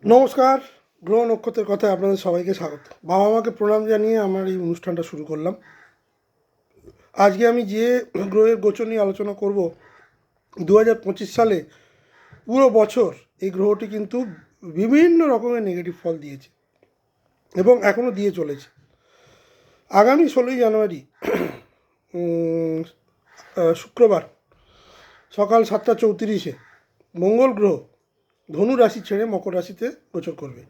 নমস্কার। গ্রহ নক্ষত্রের কথায় আপনাদের সবাইকে স্বাগত। বাবা মাকে প্রণাম জানিয়ে আমার এই অনুষ্ঠানটা শুরু করলাম। আজকে আমি যে গ্রহের গোচর নিয়ে আলোচনা করব, 2025 সালে পুরো বছর এই গ্রহটি কিন্তু বিভিন্ন রকমের নেগেটিভ ফল দিয়েছে এবং এখনও দিয়ে চলেছে। আগামী 16ই জানুয়ারি শুক্রবার সকাল 7:34 মঙ্গল গ্রহ ধনু রাশি ছেড়ে মকর রাশিতে গোচর করবে।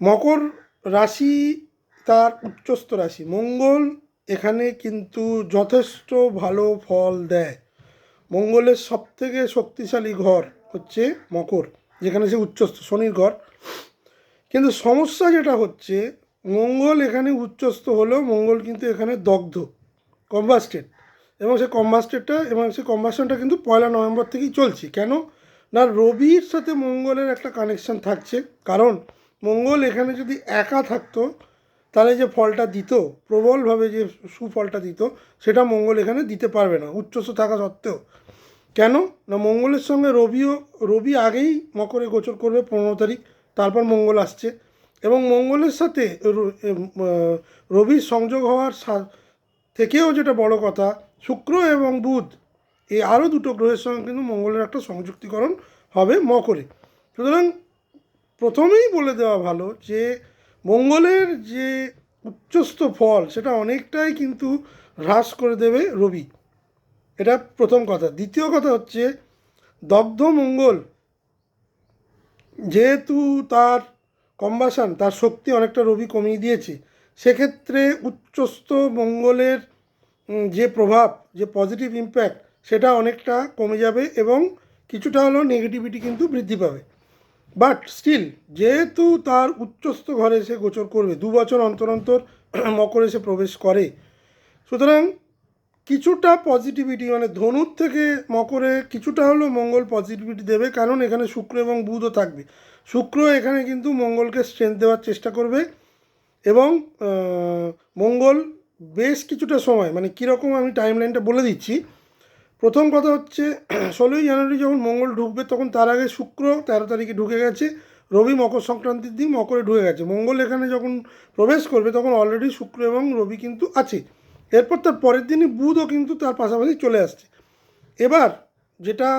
মকর রাশি তার উচ্চস্থ রাশি। মঙ্গল এখানে কিন্তু যথেষ্ট ভালো ফল দেয়। মঙ্গলের সবথেকে শক্তিশালী ঘর হচ্ছে মকর, যেখানে সে উচ্চস্থ, শনির ঘর। কিন্তু সমস্যা যেটা হচ্ছে, মঙ্গল এখানে উচ্চস্থ হলেও মঙ্গল কিন্তু এখানে দগ্ধ, কম্বাস্টেড, এবং সেই কম্বাস্টনটা কিন্তু 1 নভেম্বর থেকেই চলছে। কেন না, রবির সাথে মঙ্গলের একটা কানেকশন থাকছে। কারণ মঙ্গল এখানে যদি একা থাকতো তাহলে যে ফলটা দিত, প্রবলভাবে যে সুফলটা দিত, সেটা মঙ্গল এখানে দিতে পারবে না উচ্চস্থ থাকা সত্ত্বেও। কেন না, মঙ্গলের সঙ্গে রবি আগেই মকরে গোচর করবে 15 তারিখ, তারপর মঙ্গল আসছে। এবং মঙ্গলের সাথে রবির সংযোগ হওয়ার থেকেও যেটা বড় কথা, শুক্র এবং বুধ, এই আরও দুটো গ্রহের সঙ্গে কিন্তু মঙ্গলের একটা সংযুক্তিকরণ হবে মকরে। সুতরাং প্রথমেই বলে দেওয়া ভালো যে মঙ্গলের যে উচ্চস্থ ফল সেটা অনেকটাই কিন্তু হ্রাস করে দেবে রবি। এটা প্রথম কথা। দ্বিতীয় কথা হচ্ছে, দগ্ধ মঙ্গল যেহেতু তার কম্বাসান, তার শক্তি অনেকটা রবি কমিয়ে দিয়েছে, সেক্ষেত্রে উচ্চস্থ মঙ্গলের যে প্রভাব, যে পজিটিভ ইম্প্যাক্ট, সেটা অনেকটা কমে যাবে এবং কিছুটা হলেও নেগেটিভিটি কিন্তু বৃদ্ধি পাবে। বাট স্টিল, যেহেতু তার উচ্চস্থ ঘরে সে গোচর করবে, 2 বছর অন্তর অন্তর মকরে সে প্রবেশ করে, সুতরাং কিছুটা পজিটিভিটি, মানে ধনুর থেকে মকরে কিছুটা হলেও মঙ্গল পজিটিভিটি দেবে। কারণ এখানে শুক্র এবং বুধও থাকবে। শুক্র এখানে কিন্তু মঙ্গলকে স্ট্রেংথ দেওয়ার চেষ্টা করবে এবং মঙ্গল বেশ কিছুটা সময়, মানে কীরকম আমি টাইম লাইনটা বলে দিচ্ছি। প্রথম কথা হচ্ছে, 16ই জানুয়ারি যখন মঙ্গল ঢুকবে, তখন তার আগে শুক্র 13 তারিখে ঢুকে গেছে। রবি মকর সংক্রান্তির দিন মকরে ঢুকে গেছে। মঙ্গল এখানে যখন প্রবেশ করবে তখন অলরেডি শুক্র এবং রবি কিন্তু আছে। এরপর তার পরের দিনই বুধও কিন্তু তার পাশাপাশি চলে আসছে। এবার যেটা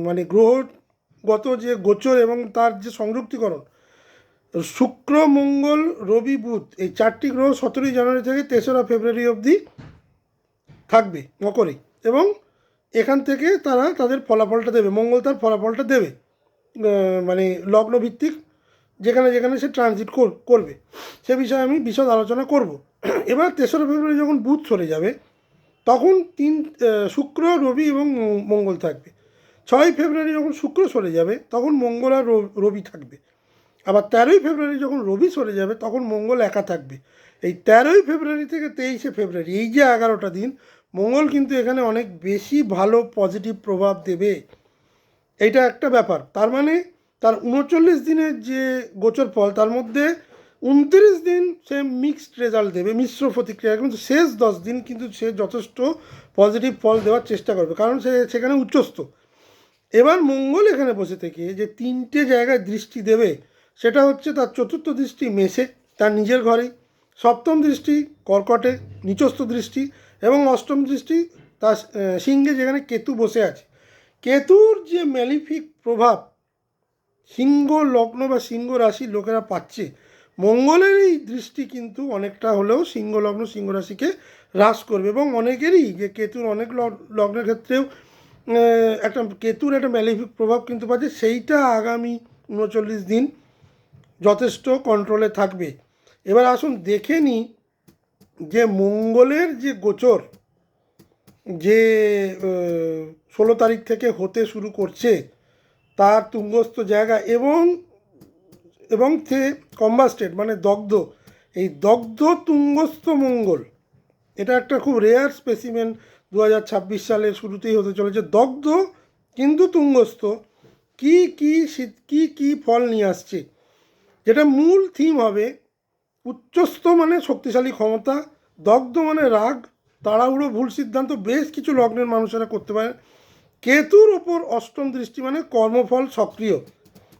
মানে গ্রহগত যে গোচর এবং তার যে সংযুক্তিকরণ, শুক্র মঙ্গল রবি বুধ, এই 4টি গ্রহ 17ই জানুয়ারি থেকে 3রা ফেব্রুয়ারি অবধি থাকবে মকরে। এবং এখান থেকে তারা তাদের ফলাফলটা দেবে, মঙ্গল তার ফলাফলটা দেবে, মানে লগ্নভিত্তিক যেখানে যেখানে সে ট্রানজিট করবে, সে বিষয়ে আমি বিশদ আলোচনা করব। এবার 3রা ফেব্রুয়ারি যখন বুধ চলে যাবে, তখন শুক্র রবি এবং মঙ্গল থাকবে। 6ই ফেব্রুয়ারি যখন শুক্র চলে যাবে, তখন মঙ্গল আর রবি থাকবে। আবার 13ই ফেব্রুয়ারি যখন রবি চলে যাবে, তখন মঙ্গল একা থাকবে। এই 13ই ফেব্রুয়ারি থেকে 23শে ফেব্রুয়ারি, এই যে 11টা দিন, মঙ্গল কিন্তু এখানে অনেক বেশি ভালো পজিটিভ প্রভাব দেবে। এইটা একটা ব্যাপার। তার মানে তার 39 দিনের যে গোচর ফল, তার মধ্যে 29 দিন সে মিক্সড রেজাল্ট দেবে, মিশ্র প্রতিক্রিয়া। কিন্তু শেষ 10 দিন কিন্তু সে যথেষ্ট পজিটিভ ফল দেওয়ার চেষ্টা করবে, কারণ সে সেখানে উচ্চস্থ। এবার মঙ্গল এখানে বসে থেকে যে 3টে জায়গায় দৃষ্টি দেবে, সেটা হচ্ছে তার চতুর্থ দৃষ্টি মেষে, তার নিজের ঘরেই, সপ্তম দৃষ্টি কর্কটে, নিচস্থ দৃষ্টি, এবং অষ্টম দৃষ্টি তার সিংহে, যেখানে কেতু বসে আছে। কেতুর যে ম্যালিফিক প্রভাব সিংহ লগ্ন বা সিংহ রাশির লোকেরা পাচ্ছে, মঙ্গলের এই দৃষ্টি কিন্তু অনেকটা হলেও সিংহ লগ্ন সিংহ রাশিকে হ্রাস করবে। এবং অনেকেরই, যে কেতুর অনেক লগ্নের ক্ষেত্রেও কেতুর একটা ম্যালিফিক প্রভাব কিন্তু পাচ্ছে, সেইটা আগামী 39 দিন যথেষ্ট কন্ট্রোলে থাকবে। এবার আসুন দেখে নিই যে মঙ্গলের যে গোচর, যে 16 তারিখ থেকে হতে শুরু করছে, তার তুঙ্গস্থ জায়গা এবং সে কম্বাস্টেড, মানে দগ্ধ, এই দগ্ধ তুঙ্গস্থ মঙ্গল, এটা একটা খুব রেয়ার স্পেসিমেন 2026 সালের শুরুতেই হতে চলেছে। দগ্ধ কিন্তু তুঙ্গস্থ কি কি কি কি ফল নিয়ে আসছে, যেটা মূল থিম হবে, উচ্চস্থ মানে শক্তিশালী ক্ষমতা, দগ্ধ মানে রাগ, তাড়াহুড়ো, ভুল সিদ্ধান্ত বেশ কিছু লগ্নের মানুষেরা করতে পারে। কেতুর ওপর অষ্টম দৃষ্টি মানে কর্মফল সক্রিয়,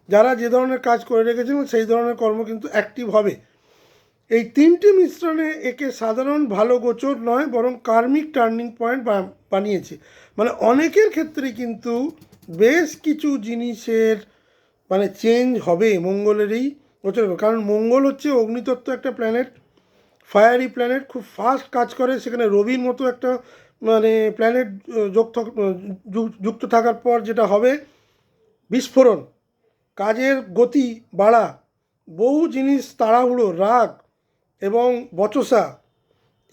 যারা যে ধরনের কাজ করে রেখেছেন সেই ধরনের কর্ম কিন্তু অ্যাক্টিভ হবে। এই তিনটি মিশ্রণে একে সাধারণ ভালো গোচর নয়, বরং কার্মিক টার্নিং পয়েন্ট বানিয়েছে। মানে অনেকের ক্ষেত্রে কিন্তু বেশ কিছু জিনিসের মানে চেঞ্জ হবে মঙ্গলেরই গোচর, কারণ মঙ্গল হচ্ছে অগ্নিতত্ত্ব একটা প্ল্যানেট, ফায়ারি প্ল্যানেট, খুব ফাস্ট কাজ করে। সেখানে রবির মতো একটা মানে প্ল্যানেট যুক্ত থাকার পর যেটা হবে বিস্ফোরণ, কাজের গতি বাড়া, বহু জিনিস তাড়াহুড়ো, রাগ এবং বচসা,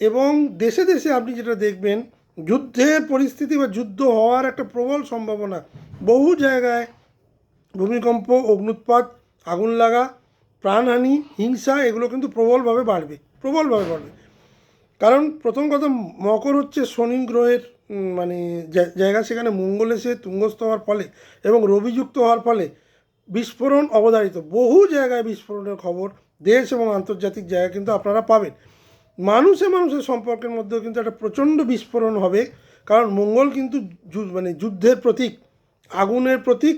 এবং দেশে দেশে আপনি যেটা দেখবেন যুদ্ধের পরিস্থিতি বা যুদ্ধ হওয়ার একটা প্রবল সম্ভাবনা। বহু জায়গায় ভূমিকম্প, অগ্নুৎপাত, আগুন লাগা, প্রাণহানি, হিংসা এগুলো কিন্তু প্রবলভাবে বাড়বে, প্রবলভাবে বাড়বে। কারণ প্রথম কথা, মকর হচ্ছে শনি গ্রহের মানে জায়গা, সেখানে মঙ্গল এসে তুঙ্গস্থ হওয়ার ফলে এবং রবিযুক্ত হওয়ার ফলে বিস্ফোরণ অবধারিত। বহু জায়গায় বিস্ফোরণের খবর দেশ এবং আন্তর্জাতিক জায়গায় কিন্তু আপনারা পাবেন। মানুষে মানুষের সম্পর্কের মধ্যেও কিন্তু একটা প্রচণ্ড বিস্ফোরণ হবে, কারণ মঙ্গল কিন্তু মানে যুদ্ধের প্রতীক, আগুনের প্রতীক,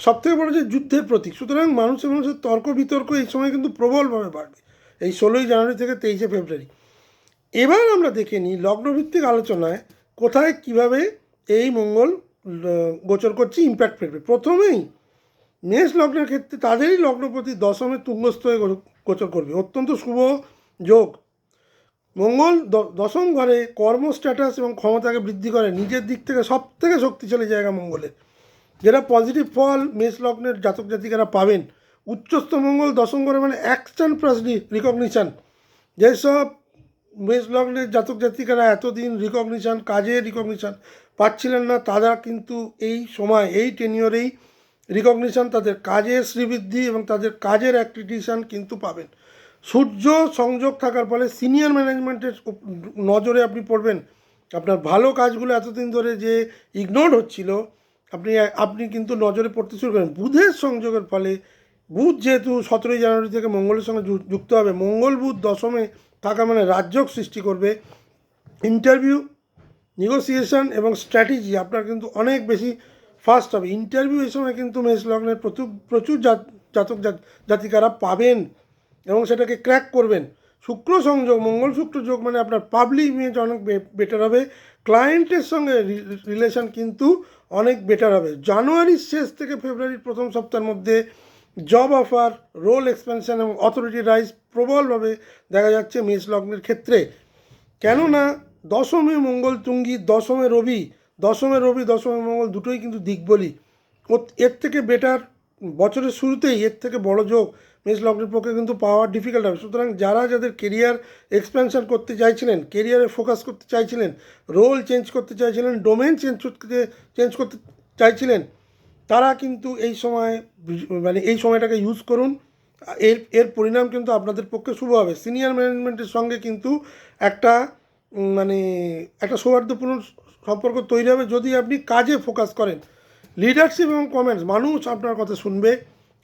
সবথেকে বড় যে যুদ্ধের প্রতীক। সুতরাং মানুষে মানুষের তর্ক বিতর্ক এই সময় কিন্তু প্রবলভাবে বাড়বে, এই 16ই জানুয়ারি থেকে 23শে ফেব্রুয়ারি। এবার আমরা দেখে নিই লগ্নভিত্তিক আলোচনায় কোথায় কিভাবে এই মঙ্গল গোচর করছে, ইম্প্যাক্ট ফেলবে। প্রথমেই মেষ লগ্নের ক্ষেত্রে তাদেরই লগ্নপতি দশমে তুঙ্গস্থ হয়ে গোচর করবে, অত্যন্ত শুভ যোগ। মঙ্গল দশম ঘরে কর্ম স্ট্যাটাস এবং ক্ষমতাকে বৃদ্ধি করে, নিজের দিক থেকে সব থেকে শক্তিশালী জায়গা মঙ্গলের, যেটা পজিটিভ ফল মেষ লগ্নের জাতক জাতিকারা পাবেন। উচ্চস্থ মঙ্গল দশম ঘরে মানে অ্যাকশন প্লাস রিকগনিশান। যেসব মেষ লগ্নের জাতক জাতিকারা এতদিন রিকগনিশান, কাজের রিকগনিশান পাচ্ছিলেন না, তারা কিন্তু এই সময় এই টেনিয়রেই রিকগনিশান, তাদের কাজের শ্রীবৃদ্ধি এবং তাদের কাজের অ্যাক্টিভিশান কিন্তু পাবেন। সূর্য সংযোগ থাকার ফলে সিনিয়র ম্যানেজমেন্টের নজরে আপনি পড়বেন। আপনার ভালো কাজগুলো এতদিন ধরে যে ইগনোর হচ্ছিল, আপনি কিন্তু নজরে পড়তে শুরু করেন। বুধের সংযোগের ফলে, বুধ যেহেতু 17ই জানুয়ারি থেকে মঙ্গলের সঙ্গে যুক্ত হবে, মঙ্গল বুধ দশমে থাকা মানে রাজযোগ সৃষ্টি করবে। ইন্টারভিউ, নেগোসিয়েশন এবং স্ট্র্যাটেজি আপনার কিন্তু অনেক বেশি ফাস্ট হবে। ইন্টারভিউ এই সময় কিন্তু মেষ লগ্নের প্রচুর জাতক জাতিকারা পাবেন এবং সেটাকে ক্র্যাক করবেন। শুক্র সংযোগ, মঙ্গল শুক্র যোগ মানে আপনার পাবলিক ইমেজ অনেক বেটার হবে, ক্লায়েন্টের সঙ্গে রিলেশন কিন্তু অনেক বেটার হবে। জানুয়ারির শেষ থেকে ফেব্রুয়ারির প্রথম সপ্তাহের মধ্যে জব অফার, রোল এক্সপেনশন এবং অথরিটি রাইজ প্রবলভাবে দেখা যাচ্ছে মেষ লগ্নের ক্ষেত্রে। কেননা দশমে মঙ্গল তুঙ্গি, দশমে রবি, দশমে মঙ্গল দুটোই কিন্তু দিকবলি। এর থেকে বেটার বছরের শুরুতেই এর থেকে বড় যোগ মেষ লগ্নের পক্ষে কিন্তু পাওয়া ডিফিকাল্ট হবে। সুতরাং যাদের কেরিয়ার এক্সপ্যানশন করতে চাইছিলেন, কেরিয়ারে ফোকাস করতে চাইছিলেন, রোল চেঞ্জ করতে চাইছিলেন, ডোমেন চেঞ্জ করতে চাইছিলেন, তারা কিন্তু এই সময় মানে এই সময়টাকে ইউজ করুন। এর পরিণাম কিন্তু আপনাদের পক্ষে শুভ হবে। সিনিয়র ম্যানেজমেন্টের সঙ্গে কিন্তু একটা মানে একটা সৌহার্দ্যপূর্ণ সম্পর্ক তৈরি হবে যদি আপনি কাজে ফোকাস করেন। লিডারশিপ এবং কমেন্টস, মানুষ আপনার কথা শুনবে,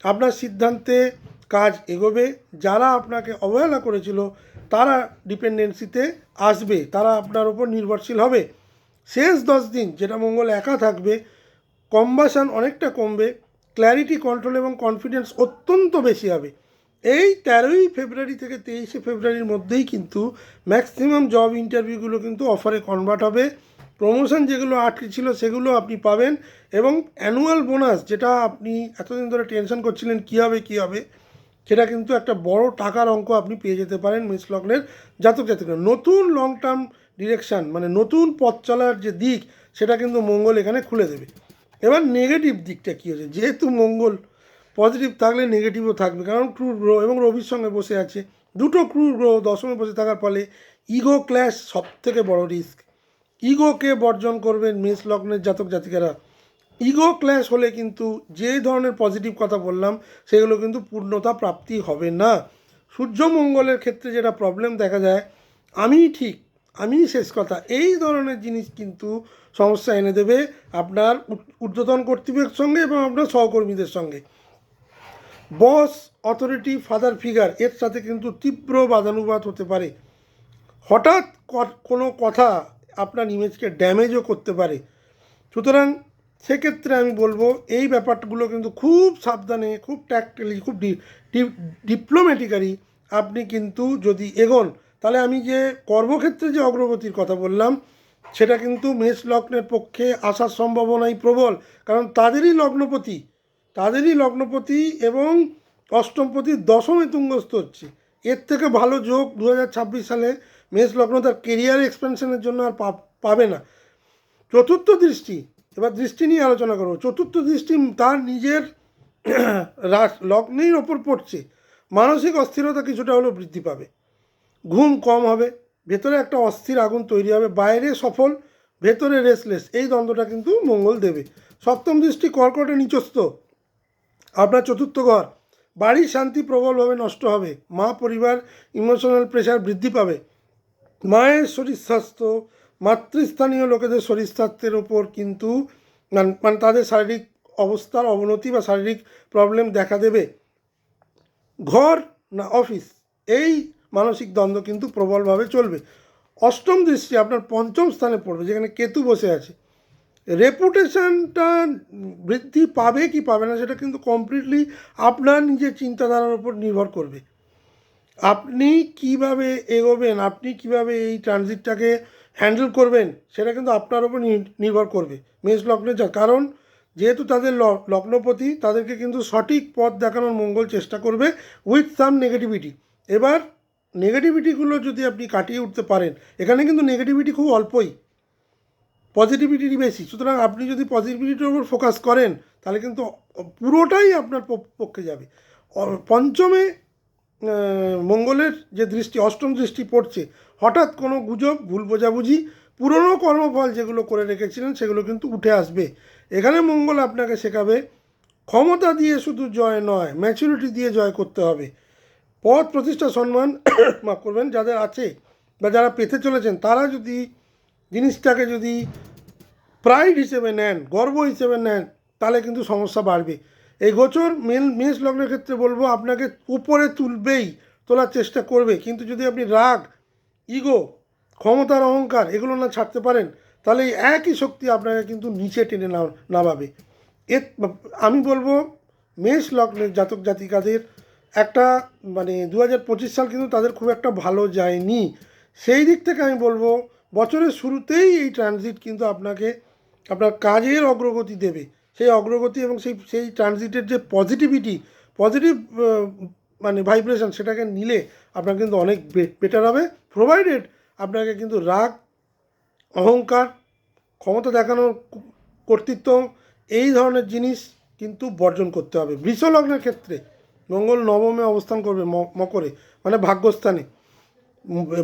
আপনার সিদ্ধান্তে কাজ এগোবে। যারা আপনাকে অবহেলা করেছিল তারা ডিপেন্ডেন্সিতে আসবে, তারা আপনার ওপর নির্ভরশীল হবে। শেষ 10 দিন যেটা মঙ্গল একা থাকবে, কম্বাশন অনেকটা কমবে, ক্ল্যারিটি, কন্ট্রোল এবং কনফিডেন্স অত্যন্ত বেশি হবে। এই 13ই ফেব্রুয়ারি থেকে 23শে ফেব্রুয়ারির মধ্যেই কিন্তু ম্যাক্সিমাম জব ইন্টারভিউগুলো কিন্তু অফারে কনভার্ট হবে। প্রমোশন যেগুলো আটকে ছিল সেগুলো আপনি পাবেন, এবং অ্যানুয়াল বোনাস যেটা আপনি এতদিন ধরে টেনশন করছিলেন কী হবে, সেটা কিন্তু একটা বড় টাকার অঙ্ক আপনি পেয়ে যেতে পারেন মেষ লগ্নের জাতক জাতিকা। নতুন লং টার্ম ডিরেকশান মানে নতুন পথ চলার যে দিক, সেটা কিন্তু মঙ্গল এখানে খুলে দেবে। এবার নেগেটিভ দিকটা কী হচ্ছে, যেহেতু মঙ্গল পজিটিভ থাকলে নেগেটিভও থাকবে, কারণ ক্রুর গ্রহ এবং রবির সঙ্গে বসে আছে, দুটো ক্রুর গ্রহ দশমে বসে থাকার ফলে ইগো ক্ল্যাশ সব থেকে বড় রিস্ক। ইগোকে বর্জন করবেন মেষ লগ্নের জাতক জাতিকারা। ইগো ক্ল্যাশ হলে কিন্তু যে ধরনের পজিটিভ কথা বললাম সেগুলো কিন্তু পূর্ণতা প্রাপ্তি হবে না। সূর্য মঙ্গলের ক্ষেত্রে যেটা প্রবলেম দেখা যায়, আমি ঠিক, আমি শেষ কথা, এই ধরনের জিনিস কিন্তু সমস্যা এনে দেবে আপনার ঊর্ধ্বতন কর্তৃপক্ষের সঙ্গে এবং আপনার সহকর্মীদের সঙ্গে। বস, অথরিটি, ফাদার ফিগার এর সাথে কিন্তু তীব্র বাদানুবাদ হতে পারে। হঠাৎ কোনো কথা আপনার ইমেজকে ড্যামেজও করতে পারে। সুতরাং সেক্ষেত্রে আমি বলবো এই ব্যাপারগুলো কিন্তু খুব সাবধানে, খুব ট্যাক্টলি, খুব ডিপ্লোম্যাটিক্যালি আপনি কিন্তু যদি এগোন, তাহলে আমি যে কর্মক্ষেত্রে যে অগ্রগতির কথা বললাম সেটা কিন্তু মেষ লগ্নের পক্ষে আসার সম্ভাবনাই প্রবল। কারণ তাদেরই লগ্নপতি এবং অষ্টমপতি দশমে তুঙ্গস্থ হচ্ছে। এর থেকে ভালো যোগ 2026 সালে মেষ লগ্ন তার কেরিয়ার এক্সপেনশনের জন্য আর পাবে না। চতুর্থ দৃষ্টি, এবার দৃষ্টি নিয়ে আলোচনা করব। চতুর্থ দৃষ্টি তার নিজের লগ্নেই ওপর পড়ছে। মানসিক অস্থিরতা কিছুটা হলেও বৃদ্ধি পাবে, ঘুম কম হবে, ভেতরে একটা অস্থির আগুন তৈরি হবে, বাইরে সফল ভেতরে রেসলেস, এই দ্বন্দ্বটা কিন্তু মঙ্গল দেবে। সপ্তম দৃষ্টি কর্কটে নিচস্থ, আপনার চতুর্থ ঘর, বাড়ির শান্তি প্রবলভাবে নষ্ট হবে, মা পরিবার ইমোশনাল প্রেশার বৃদ্ধি পাবে, মায়ের শরীর স্বাস্থ্য, মাতৃস্থানীয় লোকেদের শরীর স্বাস্থ্যের ওপর কিন্তু মানে তাদের শারীরিক অবস্থার অবনতি বা শারীরিক প্রবলেম দেখা দেবে। ঘর না অফিস, এই মানসিক দ্বন্দ্ব কিন্তু প্রবলভাবে চলবে। অষ্টম দৃষ্টি আপনার পঞ্চম স্থানে পড়বে, যেখানে কেতু বসে আছে। রেপুটেশনটা বৃদ্ধি পাবে কি পাবে না সেটা কিন্তু কমপ্লিটলি আপনার নিজের চিন্তাধারার উপর নির্ভর করবে। আপনি কিভাবে এগোবেন, আপনি কিভাবে এই ট্রানজিটটাকে হ্যান্ডেল করবেন, সেটা কিন্তু আপনার উপর নির্ভর করবে মেষ লগ্নের। কারণ যেহেতু তাদের লগ্নপতি, তাদেরকে কিন্তু সঠিক পথ দেখানোর মঙ্গল চেষ্টা করবে উইথ সাম নেগেটিভিটি। এবার নেগেটিভিটিগুলো যদি আপনি কাটিয়ে উঠতে পারেন, এখানে কিন্তু নেগেটিভিটি খুব অল্পই, পজিটিভিটি বেশি। সুতরাং আপনি যদি পজিটিভিটির উপর ফোকাস করেন তাহলে কিন্তু পুরোটাই আপনার পক্ষে যাবে। পঞ্চমে মঙ্গলের যে দৃষ্টি, অষ্টম দৃষ্টি পড়ছে, হঠাৎ কোনো গুজব, ভুল বোঝাবুঝি, পুরনো কর্মফল যেগুলো করে রেখেছিলেন সেগুলো কিন্তু উঠে আসবে। এখানে মঙ্গল আপনাকে শেখাবে ক্ষমতা দিয়ে শুধু জয় নয়, ম্যাচুরিটি দিয়ে জয় করতে হবে। পদ প্রতিষ্ঠা সম্মান মাফ করবেন যাদের আছে বা যারা পেতে চলেছেন, তারা যদি জিনিসটাকে যদি প্রাইড হিসেবে নেন, গর্ব হিসেবে নেন, তাহলে কিন্তু সমস্যা বাড়বে। এই গোচর মেষ লগ্নের ক্ষেত্রে বলবো আপনাকে উপরে তোলার চেষ্টা করবে, কিন্তু যদি আপনি রাগ, ইগো, ক্ষমতার অহংকার এগুলো না ছাড়তে পারেন, তাহলে এই একই শক্তি আপনাকে কিন্তু নিচে টেনে নামাবে। আমি বলবো মেষ লগ্নের জাতক জাতিকাদের একটা মানে 2025 সাল কিন্তু তাদের খুব একটা ভালো যায়নি। সেই দিক থেকে আমি বলবো বছরের শুরুতেই এই ট্রানজিট কিন্তু আপনাকে আপনার কাজের অগ্রগতি দেবে। সেই অগ্রগতি এবং সেই ট্রানজিটের যে পজিটিভ মানে ভাইব্রেশন, সেটাকে নিলে আপনার কিন্তু অনেক বেটার হবে। প্রোভাইডেড আপনাকে কিন্তু রাগ, অহংকার, ক্ষমতা দেখানোর, কর্তৃত্ব, এই ধরনের জিনিস কিন্তু বর্জন করতে হবে। বৃষ লগ্নের ক্ষেত্রে মঙ্গল নবমে অবস্থান করবে, মকরে, মানে ভাগ্যস্থানে।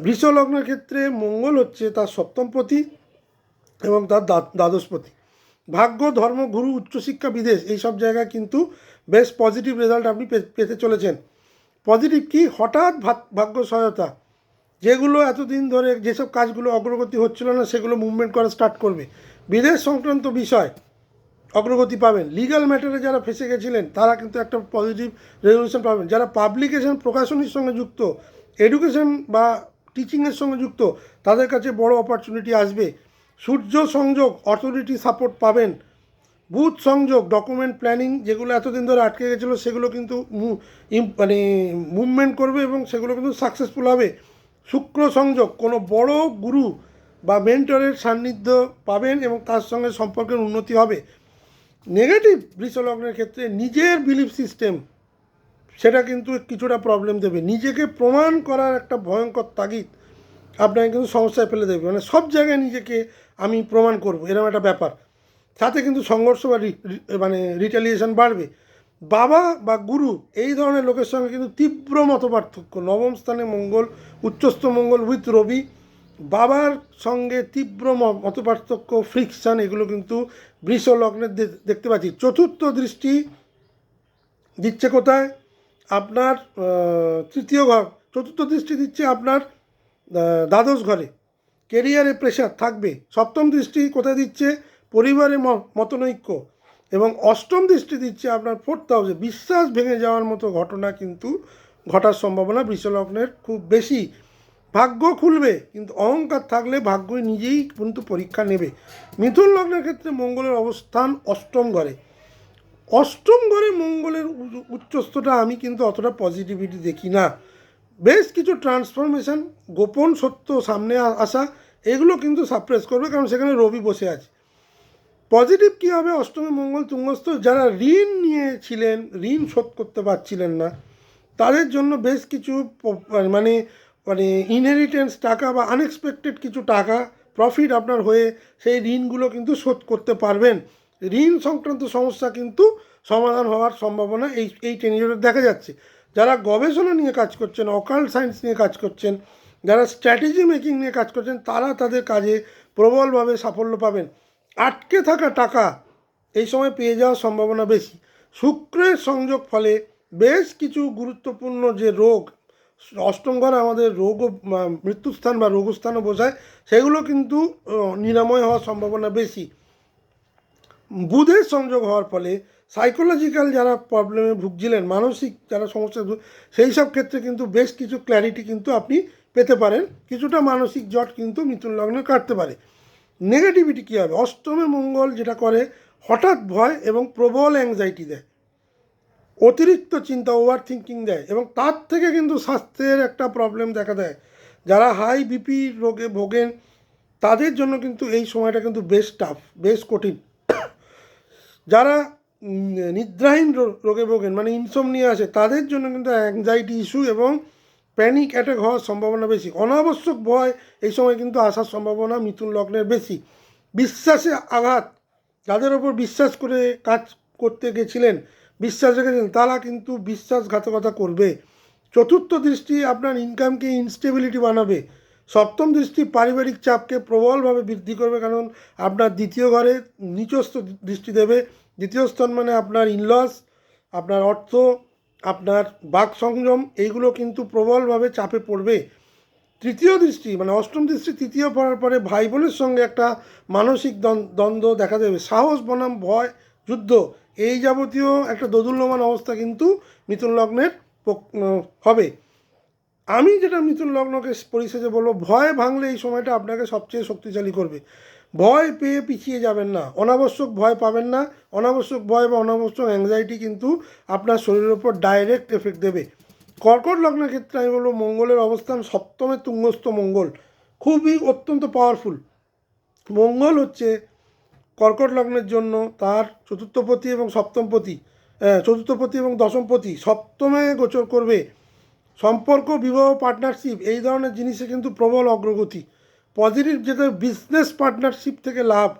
বৃষ লগ্নের ক্ষেত্রে মঙ্গল হচ্ছে তার সপ্তমপতি এবং তার দ্বাদশপতি। ভাগ্য, ধর্ম, গুরু, উচ্চশিক্ষা, বিদেশ, এই সব জায়গায় কিন্তু বেশ পজিটিভ রেজাল্ট আপনি পেতে চলেছেন। পজিটিভ কি? হঠাৎ ভাগ্য সহায়তা, যেগুলো এতদিন ধরে যেসব কাজগুলো অগ্রগতি হচ্ছিল না সেগুলো মুভমেন্ট করা স্টার্ট করবে। বিদেশ সংক্রান্ত বিষয় অগ্রগতি পাবেন। লিগ্যাল ম্যাটারে যারা ফেসে গেছিলেন তারা কিন্তু একটা পজিটিভ রেজলিউশন পাবেন। যারা পাবলিকেশন, প্রকাশনীর সঙ্গে যুক্ত, এডুকেশন বা টিচিংয়ের সঙ্গে যুক্ত, তাদের কাছে বড় অপরচুনিটি আসবে। সূর্য সংযোগ, অথরিটি সাপোর্ট পাবেন। বুথ সংযোগ, ডকুমেন্ট প্ল্যানিং যেগুলো এতদিন ধরে আটকে গেছিলো সেগুলো কিন্তু মানে মুভমেন্ট করবে এবং সেগুলো কিন্তু সাকসেসফুল হবে। শুক্র সংযোগ, কোনো বড় গুরু বা মেন্টরের সান্নিধ্য পাবেন এবং তার সঙ্গে সম্পর্কের উন্নতি হবে। নেগেটিভ বৃষ লগ্নের ক্ষেত্রে নিজের বিলিফ সিস্টেম, সেটা কিন্তু কিছুটা প্রবলেম দেবে। নিজেকে প্রমাণ করার একটা ভয়ঙ্কর তাগিদ আপনাকে কিন্তু সমস্যায় ফেলে দেবে। মানে সব জায়গায় নিজেকে আমি প্রমাণ করব, এরকম একটা ব্যাপার। সাথে কিন্তু সংঘর্ষ বা মানে রিটালিয়েশন বাড়বে। বাবা বা গুরু, এই ধরনের লোকের সঙ্গে কিন্তু তীব্র মতপার্থক্য। নবম স্থানে মঙ্গল, উচ্চস্থ মঙ্গল উইথ রবি, বাবার সঙ্গে তীব্র মতপার্থক্য, ফ্রিকশান, এগুলো কিন্তু বৃষ লগ্নের দেখতে পাচ্ছি। চতুর্থ দৃষ্টি দিচ্ছে কোথায়? আপনার তৃতীয় ঘর। চতুর্থ দৃষ্টি দিচ্ছে আপনার দ্বাদশ ঘরে, কেরিয়ারে প্রেশার থাকবে। সপ্তম দৃষ্টি কোথায় দিচ্ছে? পরিবারের মতনৈক্য। এবং অষ্টম দৃষ্টি দিচ্ছে আপনার ফোর্থ হাউসে। বিশ্বাস ভেঙে যাওয়ার মতো ঘটনা কিন্তু ঘটার সম্ভাবনা বৃষ লগ্নের খুব বেশি। ভাগ্য খুলবে, কিন্তু অহংকার থাকলে ভাগ্যই নিজেই কিন্তু পরীক্ষা নেবে। মিথুন লগ্নের ক্ষেত্রে মঙ্গলের অবস্থান অষ্টম ঘরে। অষ্টম ঘরে মঙ্গলের উচ্চস্তটা আমি কিন্তু অতটা পজিটিভিটি দেখি না। বেশ কিছু ট্রান্সফরমেশন, গোপন সত্য সামনে আসা, এগুলো কিন্তু সাপ্রেস করবে, কারণ সেখানে রবি বসে আছে। পজিটিভ কী হবে, অষ্টমে মঙ্গল তুঙ্গস্থ, যারা ঋণ নিয়েছিলেন, ঋণ শোধ করতে পারছিলেন না, তাদের জন্য বেশ কিছু মানে মানে ইনহেরিটেন্স টাকা বা আনএক্সপেক্টেড কিছু টাকা প্রফিট আপনার হয়ে সেই ঋণগুলো কিন্তু শোধ করতে পারবেন। ঋণ সংক্রান্ত সমস্যা কিন্তু সমাধান হওয়ার সম্ভাবনা এই টেনিজরে দেখা যাচ্ছে। যারা গবেষণা নিয়ে কাজ করছেন, অকাল্ট সায়েন্স নিয়ে কাজ করছেন, যারা স্ট্র্যাটেজি মেকিং নিয়ে কাজ করছেন, তারা তাদের কাজে প্রবলভাবে সাফল্য পাবেন। আটকে থাকা টাকা এই সময় পেয়ে যাওয়ার সম্ভাবনা বেশি। শুক্রের সংযোগ ফলে বেশ কিছু গুরুত্বপূর্ণ যে রোগ, অষ্টম ঘর আমাদের রোগ ও মৃত্যুস্থান বা রোগস্থানও বোঝায়, সেগুলো কিন্তু নিরাময় হওয়ার সম্ভাবনা বেশি। বুধের সংযোগ হওয়ার ফলে সাইকোলজিক্যাল যারা প্রবলেমে ভুগছিলেন, মানসিক যারা সমস্যা, সেই সব ক্ষেত্রে কিন্তু বেশ কিছু ক্ল্যারিটি কিন্তু আপনি পেতে পারেন। কিছুটা মানসিক জট কিন্তু মিথুন লগ্নে কাটতে পারে। নেগেটিভিটি কী হবে, অষ্টমে মঙ্গল যেটা করে, হঠাৎ ভয় এবং প্রবল অ্যাংজাইটি দেয়, অতিরিক্ত চিন্তা, ওভার থিঙ্কিং দেয়, এবং তার থেকে কিন্তু স্বাস্থ্যের একটা প্রবলেম দেখা দেয়। যারা হাই বিপি রোগে ভোগেন, তাদের জন্য কিন্তু এই সময়টা কিন্তু বেশ টাফ, বেশ কঠিন। যারা নিদ্রাহীন রোগে ভোগেন, মানে ইনসোমনিয়া আছে, তাদের জন্য কিন্তু অ্যাংজাইটি ইস্যু এবং প্যানিক অ্যাটাক হওয়ার সম্ভাবনা বেশি। অনাবশ্যক ভয় এই সময় কিন্তু আসার সম্ভাবনা মিথুন লগ্নের বেশি। বিশ্বাসে আঘাত, যাদের ওপর বিশ্বাস করে কাজ করতে গেছিলেন, বিশ্বাস রেখেছেন, তারা কিন্তু বিশ্বাসঘাতকতা করবে। চতুর্থ দৃষ্টি আপনার ইনকামকে ইনস্টেবিলিটি বানাবে। সপ্তম দৃষ্টি পারিবারিক চাপকে প্রবলভাবে বৃদ্ধি করবে, কারণ আপনার দ্বিতীয় ঘরে নিচস্থ দৃষ্টি দেবে। দ্বিতীয় স্থান মানে আপনার ইনলস, আপনার অর্থ, আপনার বাক সংযম, এইগুলো কিন্তু প্রবলভাবে চাপে পড়বে। তৃতীয় দৃষ্টি মানে অষ্টম দৃষ্টি তৃতীয় পড়ার পরে ভাই বোনের সঙ্গে একটা মানসিক দ্বন্দ্ব দেখা দেবে। সাহস বনাম ভয়, যুদ্ধ, এই যাবতীয় একটা দোদুল্যমান অবস্থা কিন্তু মিথুন লগ্নের হবে। আমি যেটা মিথুন লগ্নকে পরিশেষে বলবো, ভয় ভাঙলে এই সময়টা আপনাকে সবচেয়ে শক্তিশালী করবে। ভয় পেয়ে পিছিয়ে যাবেন না, অনাবশ্যক ভয় পাবেন না। অনাবশ্যক ভয় বা অনাবশ্যক অ্যাংজাইটি কিন্তু আপনার শরীরের উপর ডাইরেক্ট এফেক্ট দেবে। কর্কট লগ্নের ক্ষেত্রে আমি বলবো, মঙ্গলের অবস্থান সপ্তমে তুঙ্গস্থ মঙ্গল খুবই অত্যন্ত পাওয়ারফুল। মঙ্গল হচ্ছে কর্কট লগ্নের জন্য তার চতুর্থপতি এবং সপ্তমপতি, চতুর্থপতি এবং দশমপতি সপ্তমে গোচর করবে। সম্পর্ক, বিবাহ, পার্টনারশিপ, এই ধরনের জিনিসে কিন্তু প্রবল অগ্রগতি। পজিটিভ যেটা বিজনেস পার্টনারশিপ থেকে লাভ,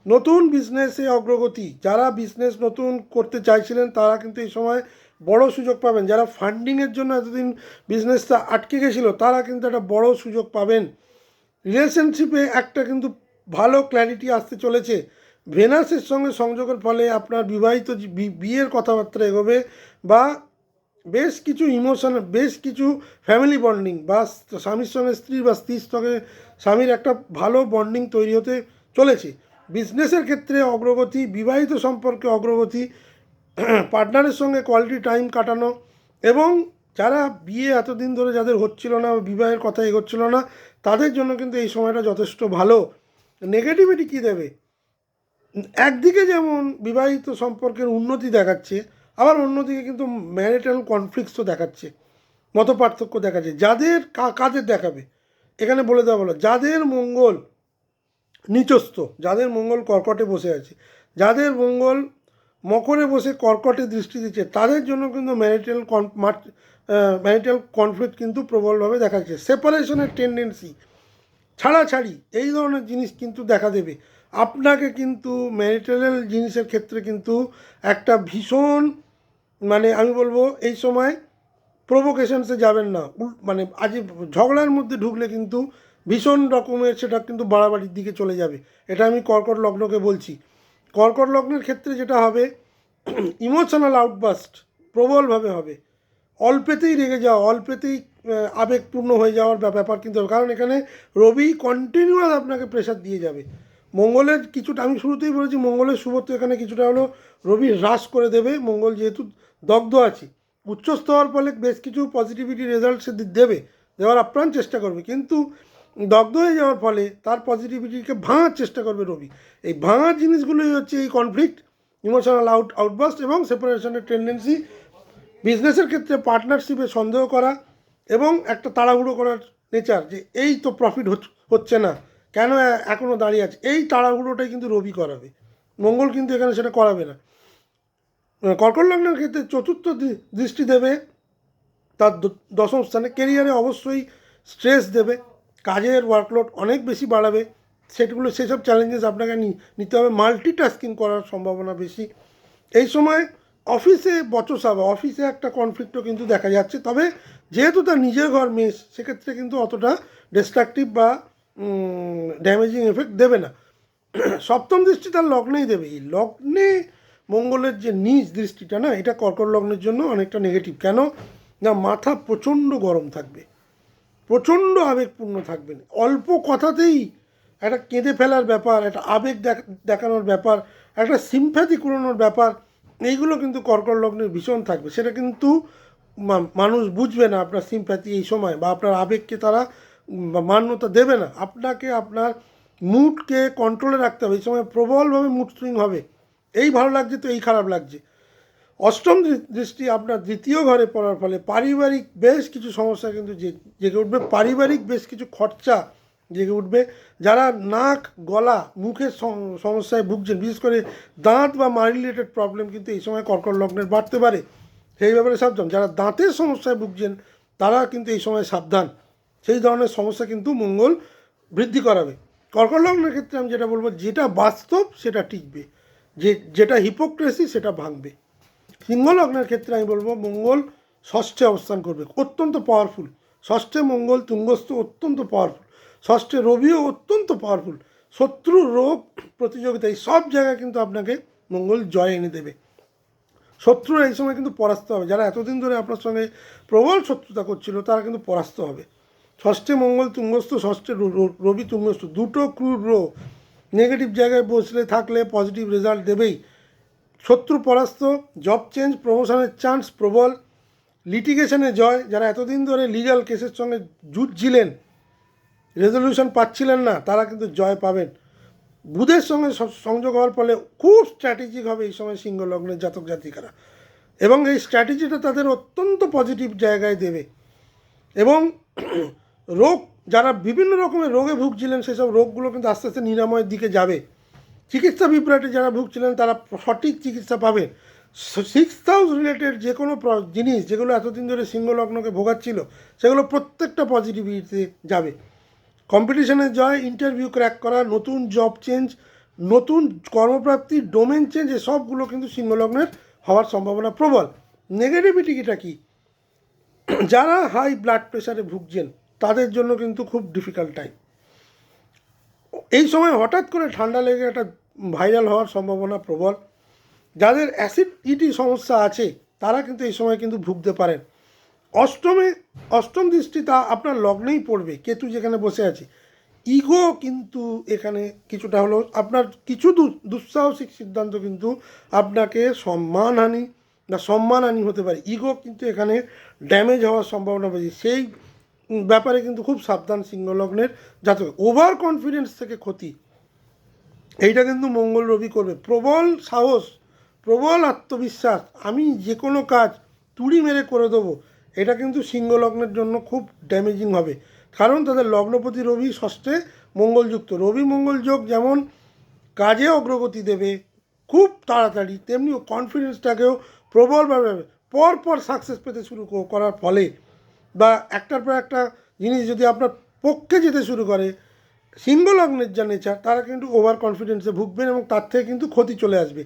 নতুন বিজনেসে অগ্রগতি। যারা বিজনেস নতুন করতে চাইছিলেন, তারা কিন্তু এই সময় বড় সুযোগ পাবেন। যারা ফান্ডিংয়ের জন্য এতদিন বিজনেসটা আটকে গেছিলো, তারা কিন্তু একটা বড় সুযোগ পাবেন। রিলেশনশিপে একটা কিন্তু ভালো ক্ল্যারিটি আসতে চলেছে। ভেনাসের সঙ্গে সংযোগের ফলে আপনার বিবাহিত বিয়ের কথাবার্তা এগোবে, বা বেশ কিছু ইমোশনাল, বেশ কিছু ফ্যামিলি বন্ডিং, বা স্বামীর সঙ্গে স্ত্রী বা স্ত্রীর সঙ্গে স্বামীর একটা ভালো বন্ডিং তৈরি হতে চলেছে। বিজনেসের ক্ষেত্রে অগ্রগতি, বিবাহিত সম্পর্কে অগ্রগতি, পার্টনারের সঙ্গে কোয়ালিটি টাইম কাটানো, এবং যারা বিয়ে এতদিন ধরে যাদের হচ্ছিল না, বিবাহের কথা এগোচ্ছিল না, তাদের জন্য কিন্তু এই সময়টা যথেষ্ট ভালো। নেগেটিভিটি কী দেবে, একদিকে যেমন বিবাহিত সম্পর্কের উন্নতি দেখাচ্ছে, আবার অন্যদিকে কিন্তু ম্যারিটাল কনফ্লিক্টসও দেখাচ্ছে, মত পার্থক্য দেখাচ্ছে। যাদের কাদের দেখাবে, এখানে বলে দেওয়া হলো, যাদের মঙ্গল নিচস্থ, যাদের মঙ্গল কর্কটে বসে আছে, যাদের মঙ্গল মকরে বসে কর্কটে দৃষ্টি দিচ্ছে, তাদের জন্য কিন্তু ম্যারিটাল কনফ্লিক্ট কিন্তু প্রবলভাবে দেখাচ্ছে। সেপারেশনের টেন্ডেন্সি, ছাড়াছাড়ি, এই ধরনের জিনিস কিন্তু দেখা দেবে। আপনাকে কিন্তু ম্যারিটাল জিনিসের ক্ষেত্রে কিন্তু একটা ভীষণ, মানে আমি বলবো এই সময় প্রভোকেশনসে যাবেন না। মানে আজ ঝগড়ার মধ্যে ঢুকলে কিন্তু ভীষণ রকমের সেটা কিন্তু বাড়াবাড়ির দিকে চলে যাবে। এটা আমি কর্কট লগ্নকে বলছি। কর্কট লগ্নের ক্ষেত্রে যেটা হবে, ইমোশনাল আউটবাস্ট প্রবলভাবে হবে। অল্পেতেই রেগে যাওয়া, অল্পেতেই আবেগপূর্ণ হয়ে যাওয়ার ব্যাপার কিন্তু হবে, কারণ এখানে রবি কন্টিনিউয়াস আপনাকে প্রেশার দিয়ে যাবে। মঙ্গলের কিছুটা, আমি শুরুতেই বলেছি, মঙ্গলের শুভত্ব এখানে কিছুটা হলো রবি হ্রাস করে দেবে। মঙ্গল যেহেতু দগ্ধ আছে, উচ্চস্থ হওয়ার ফলে বেশ কিছু পজিটিভিটি রেজাল্ট সে দেবে, দেওয়ার আপ্রাণ চেষ্টা করবে, কিন্তু দগ্ধ হয়ে যাওয়ার ফলে তার পজিটিভিটিকে ভাঙার চেষ্টা করবে রবি। এই ভাঙার জিনিসগুলোই হচ্ছে এই কনফ্লিক্ট, ইমোশনাল আউটবাস্ট এবং সেপারেশনের টেন্ডেন্সি, বিজনেসের ক্ষেত্রে পার্টনারশিপে সন্দেহ করা এবং একটা তাড়াহুড়ো করার নেচার, যে এই তো প্রফিট হচ্ছে না, কেন এখনও দাঁড়িয়ে আছে, এই তাড়াহুড়োটাই কিন্তু রবি করাবে। মঙ্গল কিন্তু এখানে সেটা করাবে না। কর্কট লগ্নের ক্ষেত্রে চতুর্থ দৃষ্টি দেবে তার দশম স্থানে। কেরিয়ারে অবশ্যই স্ট্রেস দেবে, কাজের ওয়ার্কলোড অনেক বেশি বাড়াবে, সেসব চ্যালেঞ্জেস আপনাকে নিতে হবে। মাল্টিটাস্কিং করার সম্ভাবনা বেশি এই সময়। অফিসে বচসা বা অফিসে একটা কনফ্লিক্টও কিন্তু দেখা যাচ্ছে, তবে যেহেতু তার নিজের ঘর মেস, সেক্ষেত্রে কিন্তু অতটা ডিস্ট্রাকটিভ বা ড্যামেজিং এফেক্ট দেবে না। সপ্তম দৃষ্টি তার লগ্নেই দেবে। এই লগ্নে মঙ্গলের যে নিজ দৃষ্টিটা না, এটা কর্কট লগ্নের জন্য অনেকটা নেগেটিভ। কেন না, মাথা প্রচণ্ড গরম থাকবে, প্রচণ্ড আবেগপূর্ণ থাকবেন, অল্প কথাতেই একটা কেঁদে ফেলার ব্যাপার, একটা আবেগ দেখানোর ব্যাপার, একটা সিম্প্যাথি কুড়ানোর ব্যাপার, এইগুলো কিন্তু কর্কট লগ্নের ভীষণ থাকবে। সেটা কিন্তু মানুষ বুঝবে না আপনার সিম্প্যাথি এই সময়, বা আপনার আবেগকে তারা মান্যতা দেবে না। আপনাকে আপনার মুডকে কন্ট্রোলে রাখতে হবে। এই সময় প্রবলভাবে মুড সুইং হবে, এই ভালো লাগছে তো এই খারাপ লাগছে। অষ্টম দৃষ্টি আপনার দ্বিতীয় ঘরে পড়ার ফলে পারিবারিক বেশ কিছু সমস্যা কিন্তু জেগে উঠবে, পারিবারিক বেশ কিছু খরচা জেগে উঠবে। যারা নাক গলা মুখের সমস্যায় ভুগছেন, বিশেষ করে দাঁত বা মা রিলেটেড প্রবলেম কিন্তু এই সময় কর্কট লগ্নের বাড়তে পারে, সেই ব্যাপারে সাবধান। যারা দাঁতের সমস্যায় ভুগছেন তারা কিন্তু এই সময় সাবধান, সেই ধরনের সমস্যা কিন্তু মঙ্গল বৃদ্ধি করাবে। কর্কট লগ্নের ক্ষেত্রে আমি যেটা বলবো, যেটা বাস্তব সেটা টিকবে, যেটা হিপোক্রেসি সেটা ভাঙবে। সিংহ লগ্নের ক্ষেত্রে আমি বলবো মঙ্গল ষষ্ঠে অবস্থান করবে, অত্যন্ত পাওয়ারফুল। ষষ্ঠে মঙ্গল তুঙ্গস্থ, অত্যন্ত পাওয়ারফুল। ষষ্ঠে রবিও অত্যন্ত পাওয়ারফুল। শত্রু, রোগ, প্রতিযোগিতা, এই সব জায়গায় কিন্তু আপনাকে মঙ্গল জয় এনে দেবে। শত্রুরা এই সময় কিন্তু পরাস্ত হবে। যারা এতদিন ধরে আপনার সঙ্গে প্রবল শত্রুতা করছিল তারা কিন্তু পরাস্ত হবে। ষষ্ঠে মঙ্গল তুঙ্গস্থ, ষষ্ঠে রবি তুঙ্গস্থ, দুটো ক্রুর গ্রহ নেগেটিভ জায়গায় বসলে থাকলে পজিটিভ রেজাল্ট দেবেই। শত্রু পরাস্ত, জব চেঞ্জ, প্রমোশনের চান্স প্রবল, লিটিগেশনে জয়। যারা এতদিন ধরে লিগ্যাল কেসের সঙ্গে জুঝছিলেন, রেজলিউশন পাচ্ছিলেন না, তারা কিন্তু জয় পাবেন। বুধের সঙ্গে সংযোগ হওয়ার ফলে খুব স্ট্র্যাটেজিক হবে এই সময় সিংহ লগ্নের জাতক জাতিকারা, এবং এই স্ট্র্যাটেজিটা তাদের অত্যন্ত পজিটিভ জায়গায় দেবে। এবং রোগ, যারা বিভিন্ন রকমের রোগে ভুগছিলেন সেসব রোগগুলো কিন্তু আস্তে আস্তে নিরাময়ের দিকে যাবে। চিকিৎসা বিভ্রাটে যারা ভুগছিলেন তারা সঠিক চিকিৎসা পাবেন। সিক্সথ হাউস রিলেটেড যে কোনো জিনিস যেগুলো এতদিন ধরে সিংহ লগ্নকে ভোগাচ্ছিল, সেগুলো প্রত্যেকটা পজিটিভিটিতে যাবে। কম্পিটিশনের জয়, ইন্টারভিউ ক্র্যাক করা, নতুন জব চেঞ্জ, নতুন কর্মপ্রাপ্তি, ডোমেন চেঞ্জ, এসবগুলো কিন্তু সিংহ লগ্নের হওয়ার সম্ভাবনা প্রবল। নেগেটিভিটিটা কি, যারা হাই ব্লাড প্রেশারে ভুগছেন তাদের জন্য কিন্তু খুব ডিফিকাল্ট টাইম। এই সময় হঠাৎ করে ঠান্ডা লেগে একটা ভাইরাল হওয়ার সম্ভাবনা প্রবল। যাদের অ্যাসিডিটি সমস্যা আছে তারা কিন্তু এই সময় কিন্তু ভুগতে পারেন। অষ্টম দৃষ্টি তা আপনার লগ্নেই পড়বে, কেতু যেখানে বসে আছে। ইগো কিন্তু এখানে কিছুটা হলেও আপনার কিছু দুঃসাহসিক সিদ্ধান্ত কিন্তু আপনাকে সম্মানহানি হতে পারে। ইগো কিন্তু এখানে ড্যামেজ হওয়ার সম্ভাবনা বেশি, সেই ব্যাপারে কিন্তু খুব সাবধান সিংহ লগ্নের জাতক। ওভার কনফিডেন্স থেকে ক্ষতি, এইটা কিন্তু মঙ্গল রবি করবে। প্রবল সাহস, প্রবল আত্মবিশ্বাস, আমি যে কোনো কাজ তুড়ি মেরে করে দেবো, এটা কিন্তু সিংহ লগ্নের জন্য খুব ড্যামেজিং হবে। কারণ তাদের লগ্নপতি রবি ষষ্ঠে মঙ্গলযুক্ত। রবি মঙ্গল যোগ যেমন কাজে অগ্রগতি দেবে খুব তাড়াতাড়ি, তেমনি কনফিডেন্সটাকেও প্রবলভাবে পরপর সাকসেস পেতে শুরু করার ফলে, বা একটার পর একটা জিনিস যদি আপনার পক্ষে যেতে শুরু করে, সিংহ লগ্নের যা নেচার, তারা কিন্তু ওভার কনফিডেন্সে ভুগবেন এবং তার থেকে কিন্তু ক্ষতি চলে আসবে।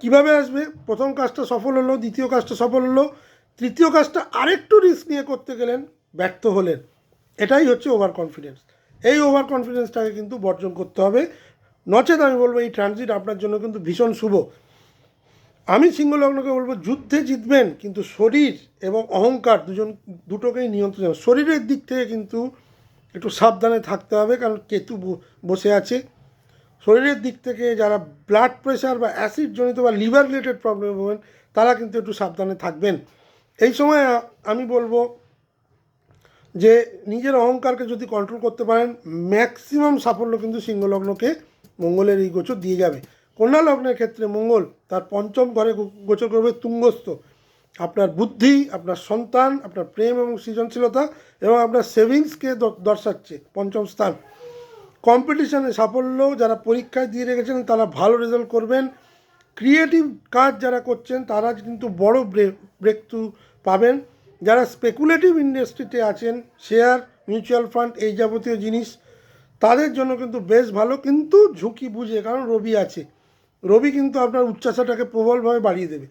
কিভাবে আসবে? প্রথম কাজটা সফল হলো, দ্বিতীয় কাজটা সফল হলো, তৃতীয় কাজটা আরেকটু রিস্ক নিয়ে করতে গেলেন, ব্যর্থ হলেন। এটাই হচ্ছে ওভার কনফিডেন্স। এই ওভার কনফিডেন্সটাকে কিন্তু বর্জন করতে হবে, নচেত আমি বলবো এই ট্রানজিট আপনার জন্য কিন্তু ভীষণ শুভ। আমি সিংহ লগ্নকে বলবো যুদ্ধে জিতবেন, কিন্তু শরীর এবং অহংকার দুটোকেই নিয়ন্ত্রণ। শরীরের দিক থেকে কিন্তু একটু সাবধানে থাকতে হবে, কারণ কেতু বসে আছে। শরীরের দিক থেকে যারা ব্লাড প্রেশার বা অ্যাসিড জনিত বা লিভার রিলেটেড প্রবলেম হবেন তারা কিন্তু একটু সাবধানে থাকবেন। এই সময় আমি বলবো যে নিজের অহংকারকে যদি কন্ট্রোল করতে পারেন, ম্যাক্সিমাম সাফল্য কিন্তু সিংহলগ্নকে মঙ্গলের এই গোচর দিয়ে যাবে। কন্যা লগ্নের ক্ষেত্রে মঙ্গল তার পঞ্চম ঘরে গোচর করবে তুঙ্গস্থ। আপনার বুদ্ধি, আপনার সন্তান, আপনার প্রেম এবং সৃজনশীলতা এবং আপনার সেভিংসকে দর্শাচ্ছে পঞ্চম স্থান। কম্পিটিশানে সাফল্য, যারা পরীক্ষায় দিয়ে রেখেছেন তারা ভালো রেজাল্ট করবেন। ক্রিয়েটিভ কাজ যারা করছেন তারা কিন্তু বড় ব্রেক থ্রু পাবেন। যারা স্পেকুলেটিভ ইন্ডাস্ট্রিতে আছেন, শেয়ার, মিউচুয়াল ফান্ড, এই যাবতীয় জিনিস, তাদের জন্য কিন্তু বেশ ভালো, কিন্তু ঝুঁকি বুঝে, কারণ রবি আছে। রবি কিন্তু আপনার উচ্চাশাটাকে প্রবলভাবে বাড়িয়ে দেবে।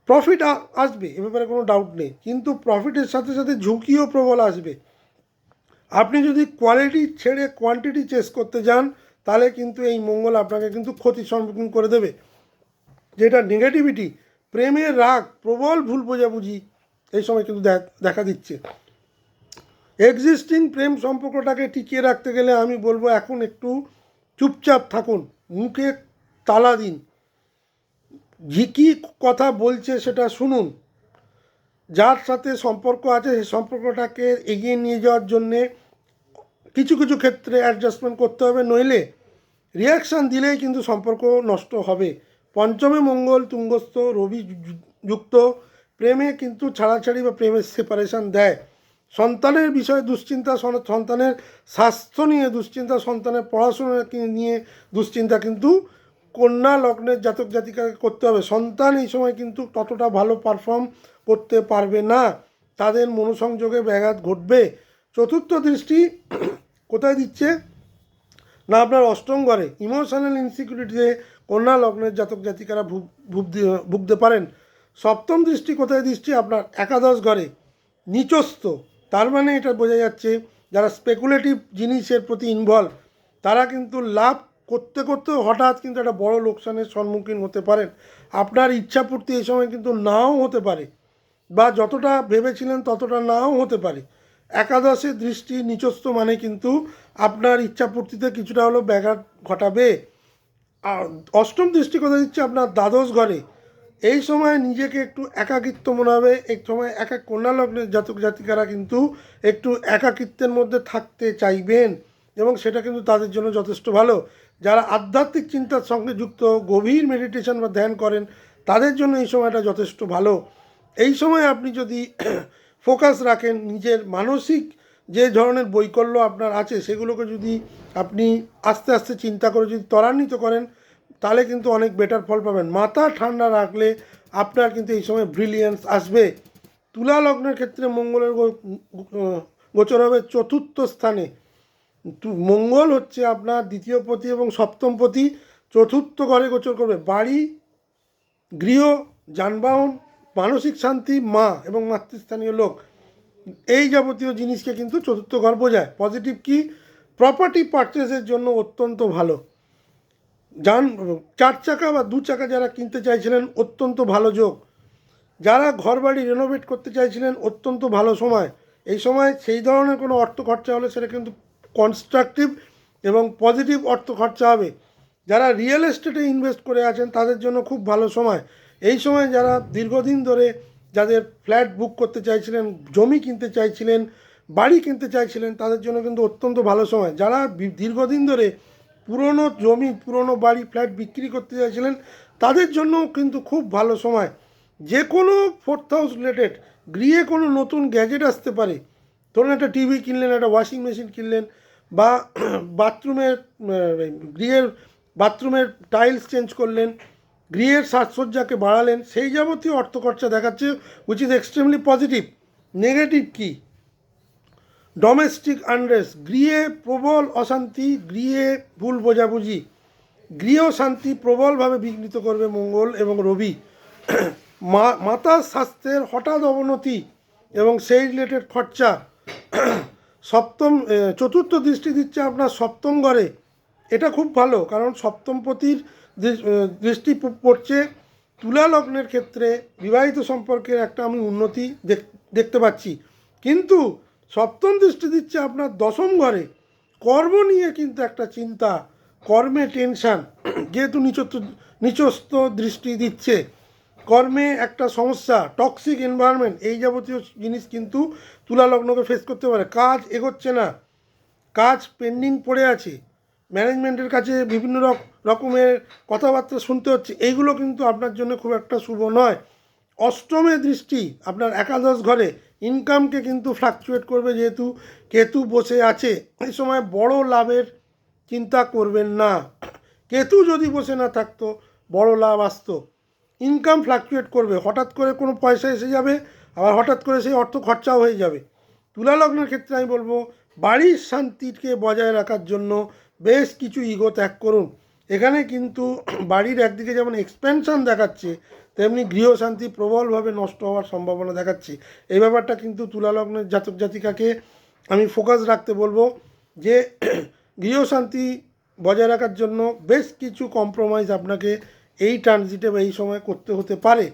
প্রফিট আসবে, এ ব্যাপারে কোনো ডাউট নেই, কিন্তু প্রফিটের সাথে সাথে ঝুঁকিও প্রবল আসবে। আপনি যদি কোয়ালিটি ছেড়ে কোয়ান্টিটি চেস করতে যান, তাহলে কিন্তু এই মঙ্গল আপনাকে কিন্তু ক্ষতির সম্মুখীন করে দেবে। যেটা নেগেটিভিটি, প্রেমের রাগ, প্রবল ভুল বোঝাবুঝি এই সময় কিন্তু দেখা দিচ্ছে। এক্সিস্টিং প্রেম সম্পর্কটাকে টিকিয়ে রাখতে গেলে আমি বলবো এখন একটু চুপচাপ থাকুন, মুখে তালা দিন, কী কথা বলছে সেটা শুনুন। যার সাথে সম্পর্ক আছে সেই সম্পর্কটাকে এগিয়ে নিয়ে যাওয়ার জন্যে কিছু কিছু ক্ষেত্রে অ্যাডজাস্টমেন্ট করতে হবে, নইলে রিয়াকশান দিলেই কিন্তু সম্পর্ক নষ্ট হবে। পঞ্চমে মঙ্গল তুঙ্গস্থ, রবি যুক্ত, প্রেমে কিন্তু ছাড়াছাড়ি বা প্রেমের সেপারেশান দেয়। সন্তানের বিষয়ে দুশ্চিন্তা, সন্তানের স্বাস্থ্য নিয়ে দুশ্চিন্তা, সন্তানের পড়াশোনা নিয়ে দুশ্চিন্তা কিন্তু কন্যা লগ্নের জাতক জাতিকাকে করতে হবে। সন্তান এই সময় কিন্তু ততটা ভালো পারফর্ম করতে পারবে না, তাদের মনোসংযোগে ব্যাঘাত ঘটবে। চতুর্থ দৃষ্টি কোথায় দিচ্ছে না, আপনার অষ্টম ঘরে। ইমোশনাল ইনসিকিউরিটিতে কন্যা লগ্নের জাতক জাতিকারা ভুগতে পারেন। সপ্তম দৃষ্টি কোথায় দিচ্ছি, আপনার একাদশ ঘরে নিচস্থ। তার মানে এটা বোঝা যাচ্ছে যারা স্পেকুলেটিভ জিনিসের প্রতি ইনভলভ, তারা কিন্তু লাভ করতে করতে হঠাৎ কিন্তু একটা বড় লোকসানের সম্মুখীন হতে পারেন। আপনার ইচ্ছাপূর্তি এই সময় কিন্তু নাও হতে পারে, বা যতটা ভেবেছিলেন ততটা নাও হতে পারে। একাদশের দৃষ্টি নিচস্থ মানে কিন্তু আপনার ইচ্ছাপূর্তিতে কিছুটা হলেও ব্যাঘাত ঘটাবে। আর অষ্টম দৃষ্টি কথা দিচ্ছে আপনার দ্বাদশ ঘরে। এই সময় নিজেকে একটু একাকিত্ব মনে হবে। এই সময় কন্যা লগ্নের জাতক জাতিকারা কিন্তু একটু একাকিত্বের মধ্যে থাকতে চাইবেন, এবং সেটা কিন্তু তাদের জন্য যথেষ্ট ভালো। যারা আধ্যাত্মিক চিন্তার সঙ্গে যুক্ত, গভীর মেডিটেশন বা ধ্যান করেন, তাদের জন্য এই সময়টা যথেষ্ট ভালো। এই সময় আপনি যদি ফোকাস রাখেন, নিজের মানসিক যে ধরনের বৈকল্য আপনার আছে সেগুলোকে যদি আপনি আস্তে আস্তে চিন্তা করে যদি ত্বরান্বিত করেন, তাহলে কিন্তু অনেক বেটার ফল পাবেন। মাথা ঠান্ডা রাখলে আপনার কিন্তু এই সময় ব্রিলিয়েন্স আসবে। তুলা লগ্নের ক্ষেত্রে মঙ্গলের গোচর হবে চতুর্থ স্থানে। মঙ্গল হচ্ছে আপনার দ্বিতীয় পতি এবং সপ্তম পতি, চতুর্থ ঘরে গোচর করবে। বাড়ি, গৃহ, যানবাহন, মানসিক শান্তি, মা এবং মাতৃস্থানীয় লোক, এই যাবতীয় জিনিসকে কিন্তু চতুর্থ ঘর বোঝায়। পজিটিভ কি, প্রপার্টি পারচেসের জন্য অত্যন্ত ভালো। চার চাকা বা দু চাকা যারা কিনতে চাইছিলেন, অত্যন্ত ভালো যোগ। যারা ঘর বাড়ি রেনোভেট করতে চাইছিলেন, অত্যন্ত ভালো সময়। এই সময় সেই ধরনের কোনো অর্থ খরচা হলে সেটা কিন্তু কনস্ট্রাকটিভ এবং পজিটিভ অর্থ খরচা হবে। যারা রিয়েল এস্টেটে ইনভেস্ট করে আছেন তাদের জন্য খুব ভালো সময়। এই সময় যারা দীর্ঘদিন ধরে যাদের ফ্ল্যাট বুক করতে চাইছিলেন, জমি কিনতে চাইছিলেন, বাড়ি কিনতে চাইছিলেন, তাদের জন্য কিন্তু অত্যন্ত ভালো সময়। যারা দীর্ঘদিন ধরে পুরনো জমি, পুরনো বাড়ি, ফ্ল্যাট বিক্রি করতে চাইছিলেন, তাদের জন্যও কিন্তু খুব ভালো সময়। যে কোনো ফোর্থ হাউস রিলেটেড গৃহে কোনো নতুন গ্যাজেট আসতে পারে। ধরুন একটা টিভি কিনলেন, একটা ওয়াশিং মেশিন কিনলেন, বা বাথরুমের গৃহের বাথরুমের টাইলস চেঞ্জ করলেন, গৃহের সাজসজ্জাকে বাড়ালেন, সেই যাবতীয় অর্থ খরচা দেখাচ্ছে, which is extremely positive. Negative কি, ডোমেস্টিক আনরেস্ট, গৃহে প্রবল অশান্তি, গৃহে ভুল বোঝাবুঝি, গৃহ শান্তি প্রবলভাবে বিঘ্নিত করবে মঙ্গল এবং রবি। মাতার স্বাস্থ্যের হঠাৎ অবনতি এবং সেই রিলেটেড খরচা। চতুর্থ দৃষ্টি দিচ্ছে আপনার সপ্তম ঘরে। এটা খুব ভালো, কারণ সপ্তমপতির দৃষ্টি পড়ছে তুলা লগ্নের ক্ষেত্রে। বিবাহিত সম্পর্কের একটা আমি উন্নতি দেখতে পাচ্ছি, কিন্তু সপ্তম দৃষ্টি দিচ্ছে আপনার দশম ঘরে। কর্ম নিয়ে কিন্তু একটা চিন্তা, কর্মে টেনশান, যেহেতু নিচস্থ দৃষ্টি দিচ্ছে। কর্মে একটা সমস্যা, টক্সিক এনভায়রনমেন্ট, এই যাবতীয় জিনিস কিন্তু তুলা লগ্নকে ফেস করতে পারে। কাজ এগোচ্ছে না, কাজ পেন্ডিং পড়ে আছে, ম্যানেজমেন্টের কাছে বিভিন্ন রকমের কথাবার্তা শুনতে হচ্ছে, এইগুলো কিন্তু আপনার জন্য খুব একটা শুভ নয়। অষ্টমে দৃষ্টি আপনার একাদশ ঘরে, ইনকামকে কিন্তু ফ্লাকচুয়েট করবে, যেহেতু কেতু বসে আছে। এই সময় বড় লাভের চিন্তা করবেন না। কেতু যদি বসে না থাকতো বড় লাভ আসতো। ইনকাম ফ্লাকচুয়েট করবে, হঠাৎ করে কোনো পয়সা এসে যাবে, আবার হঠাৎ করে সেই অর্থ খরচাও হয়ে যাবে। তুলা লগ্নের ক্ষেত্রে আমি বলবো বাড়ির শান্তিকে বজায় রাখার জন্য বেশ কিছু ইগো ত্যাগ করুন। এখানে কিন্তু বাড়ির একদিকে যেমন এক্সপেনশন দেখাচ্ছে, তেমনি গৃহশান্তি প্রবলভাবে নষ্ট হওয়ার সম্ভাবনা দেখাচ্ছে। এই ব্যাপারটা কিন্তু তুলা লগ্নের জাতক জাতিকাকে আমি ফোকাস রাখতে বলবো যে গৃহশান্তি বজায় রাখার জন্য বেশ কিছু কম্প্রোমাইজ আপনাকে এই ট্রানজিটে বা এই সময় করতে হতে পারে।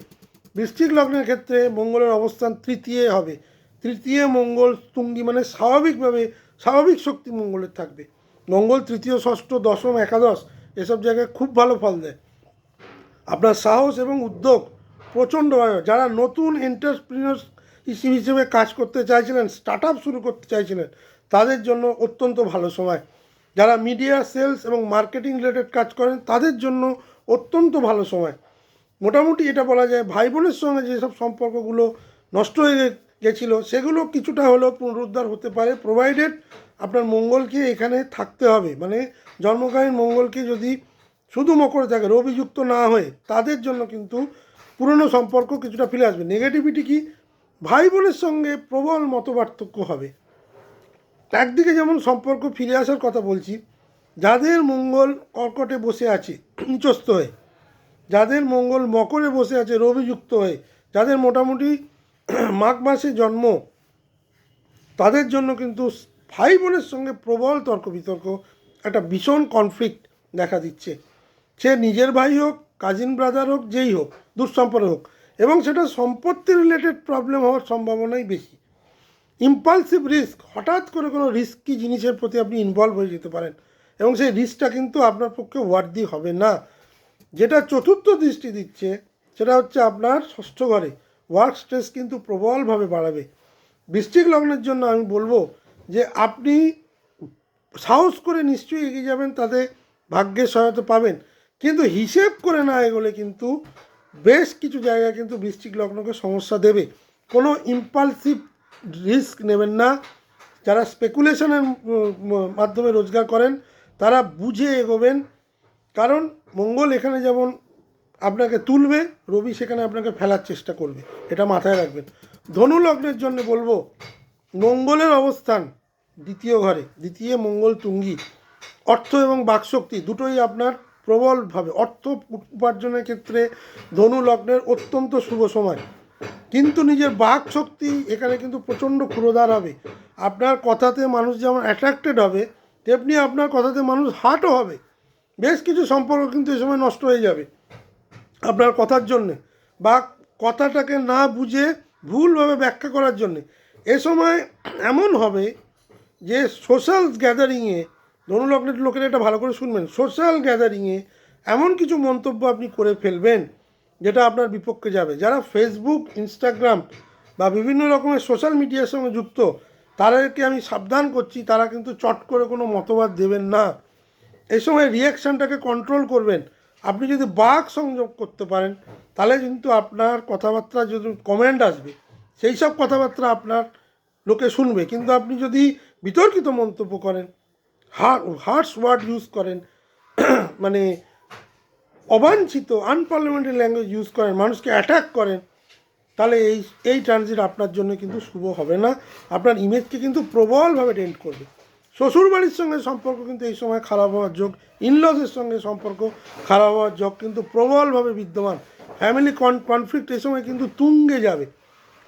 বৃশ্চিক লগ্নের ক্ষেত্রে মঙ্গলের অবস্থান তৃতীয় হবে। তৃতীয় মঙ্গল তুঙ্গি, মানে স্বাভাবিকভাবে স্বাভাবিক শক্তি মঙ্গলের থাকবে। মঙ্গল তৃতীয়, ষষ্ঠ, দশম, একাদশ এসব জায়গায় খুব ভালো ফল দেয়। আপনার সাহস এবং উদ্যোগ প্রচণ্ডভাবে, যারা নতুন এন্টারপ্রিনিয়র হিসেবে কাজ করতে চাইছিলেন, স্টার্ট আপ শুরু করতে চাইছিলেন, তাদের জন্য অত্যন্ত ভালো সময়। যারা মিডিয়া, সেলস এবং মার্কেটিং রিলেটেড কাজ করেন, তাদের জন্য অত্যন্ত ভালো সময়। মোটামুটি এটা বলা যায় ভাই বোনের সঙ্গে যেসব সম্পর্কগুলো নষ্ট হয়ে গেছিলো, সেগুলো কিছুটা হলেও পুনরুদ্ধার হতে পারে, প্রোভাইডেড আপনার মঙ্গলকে এখানে থাকতে হবে। মানে জন্মকালীন মঙ্গলকে যদি শুধু মকরে থাকে, রবিযুক্ত না হয়ে, তাদের জন্য কিন্তু পুরনো সম্পর্ক কিছুটা ফিরে আসবে। নেগেটিভিটি কি? ভাই বোনের সঙ্গে প্রবল মতপার্থক্য হবে। একদিকে যেমন সম্পর্ক ফিরে আসার কথা বলছি, যাদের মঙ্গল কর্কটে বসে আছে নিচস্থ হয়ে, যাদের মঙ্গল মকরে বসে আছে রবিযুক্ত হয়ে, যাদের মোটামুটি মাঘ মাসে জন্ম, তাদের জন্য কিন্তু ভাই বোনের সঙ্গে প্রবল তর্ক বিতর্ক, একটা ভীষণ কনফ্লিক্ট দেখা দিচ্ছে। সে নিজের ভাই হোক, কাজিন ব্রাদার হোক, যেই হোক, দুঃসম্পর্ক হোক, এবং সেটা সম্পত্তি রিলেটেড প্রবলেম হওয়ার সম্ভাবনাই বেশি। ইম্পালসিভ রিস্ক, হঠাৎ করে কোনো রিস্কি জিনিসের প্রতি আপনি ইনভলভ হয়ে যেতে পারেন, এবং সেই রিস্কটা কিন্তু আপনার পক্ষে ওয়ার্দি হবে না। যেটা চতুর্থ দৃষ্টি দিচ্ছে সেটা হচ্ছে আপনার ষষ্ঠ ঘরে, ওয়ার্ক স্ট্রেস কিন্তু প্রবলভাবে বাড়াবে। বৃশ্চিক লগ্নের জন্য আমি বলবো যে আপনি সাহস করে নিশ্চয়ই এগিয়ে যাবেন, তাতে ভাগ্যের সহায়তা পাবেন, কিন্তু হিসেব করে না এগোলে কিন্তু বেশ কিছু জায়গায় কিন্তু বৃশ্চিক লগ্নকে সমস্যা দেবে। কোনো ইম্পালসিভ রিস্ক নেবেন না। যারা স্পেকুলেশনের মাধ্যমে রোজগার করেন, তারা বুঝে এগোবেন, কারণ মঙ্গল এখানে যেমন আপনাকে তুলবে, রবি সেখানে আপনাকে ফেলার চেষ্টা করবে, এটা মাথায় রাখবেন। ধনু লগ্নের জন্য বলবো মঙ্গলের অবস্থান দ্বিতীয় ঘরে, দ্বিতীয় মঙ্গল তুঙ্গি, অর্থ এবং বাকশক্তি দুটোই আপনার প্রবলভাবে, অর্থ উপার্জনের ক্ষেত্রে ধনু লগ্নের অত্যন্ত শুভ সময়। কিন্তু নিজের বাক শক্তি এখানে কিন্তু প্রচণ্ড ক্ষুরোধার হবে। আপনার কথাতে মানুষ যেমন অ্যাট্রাক্টেড হবে, তেমনি আপনার কথাতে মানুষ হার্টও হবে। বেশ কিছু সম্পর্ক কিন্তু এ সময় নষ্ট হয়ে যাবে আপনার কথার জন্যে, বা কথাটাকে না বুঝে ভুলভাবে ব্যাখ্যা করার জন্যে। এ সময় এমন হবে যে সোশ্যাল গ্যাদারিংয়ে, ধনুলগ্নের লোকেরা এটা ভালো করে শুনবেন, সোশ্যাল গ্যাদারিংয়ে এমন কিছু মন্তব্য আপনি করে ফেলবেন যেটা আপনার বিপক্ষে যাবে। যারা ফেসবুক, ইনস্টাগ্রাম বা বিভিন্ন রকমের সোশ্যাল মিডিয়ার সঙ্গে যুক্ত, তাদেরকে আমি সাবধান করছি, তারা কিন্তু চট করে কোনো মতবাদ দেবেন না। এই সময় রিয়াকশানটাকে কন্ট্রোল করবেন। আপনি যদি বাক সংযোগ করতে পারেন, তাহলে কিন্তু আপনার কথাবার্তা যদি কমেন্ট আসবে, সেই সব কথাবার্তা আপনার লোকে শুনবে। কিন্তু আপনি যদি বিতর্কিত মন্তব্য করেন, হার্শ ওয়ার্ড ইউজ করেন, মানে অবাঞ্ছিত আনপার্লামেন্টারি ল্যাঙ্গুয়েজ ইউজ করেন, মানুষকে অ্যাটাক করেন, তাহলে এই ট্রানজিট আপনার জন্য কিন্তু শুভ হবে না। আপনার ইমেজকে কিন্তু প্রবলভাবে ডেন্ট করবে। শ্বশুরবাড়ির সঙ্গে সম্পর্ক কিন্তু এই সময় খারাপ হওয়ার যোগ, ইনলসের সঙ্গে সম্পর্ক খারাপ হওয়ার যোগ কিন্তু প্রবলভাবে বিদ্যমান। ফ্যামিলি কনফ্লিক্ট এই সময় কিন্তু তুঙ্গে যাবে।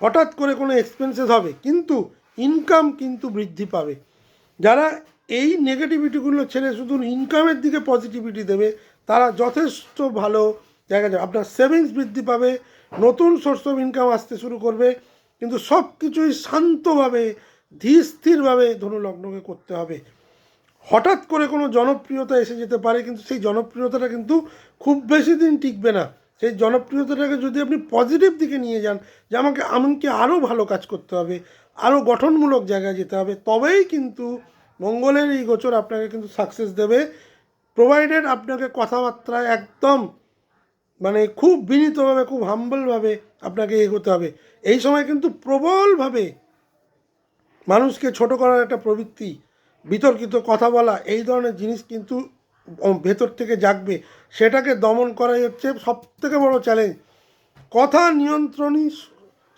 হঠাৎ করে কোনো এক্সপেন্সেস হবে, কিন্তু ইনকাম কিন্তু বৃদ্ধি পাবে। যারা এই নেগেটিভিটিগুলো ছেড়ে শুধু ইনকামের দিকে পজিটিভিটি দেবে, তারা যথেষ্ট ভালো জায়গা যাবে। আপনার সেভিংস বৃদ্ধি পাবে, নতুন সোর্স অফ ইনকাম আসতে শুরু করবে, কিন্তু সব কিছুই শান্তভাবে, ধীর স্থিরভাবে ধনুলগ্নকে করতে হবে। হঠাৎ করে কোনো জনপ্রিয়তা এসে যেতে পারে, কিন্তু সেই জনপ্রিয়তাটা কিন্তু খুব বেশি দিন টিকবে না। সেই জনপ্রিয়তাটাকে যদি আপনি পজিটিভ দিকে নিয়ে যান, যে আমাকে আরও ভালো কাজ করতে হবে, আরও গঠনমূলক জায়গায় যেতে হবে, তবেই কিন্তু মঙ্গলের এই গোচর আপনাকে কিন্তু সাকসেস দেবে, প্রোভাইডেড আপনাকে কথাবার্তায় একদম মানে খুব বিনীতভাবে, খুব হাম্বলভাবে আপনাকে এগোতে হবে। এই সময় কিন্তু প্রবলভাবে মানুষকে ছোট করার একটা প্রবৃত্তি, বিতর্কিত কথা বলা, এই ধরনের জিনিস কিন্তু ভেতর থেকে জাগবে। সেটাকে দমন করাই হচ্ছে সবথেকে বড় চ্যালেঞ্জ। কথা নিয়ন্ত্রণই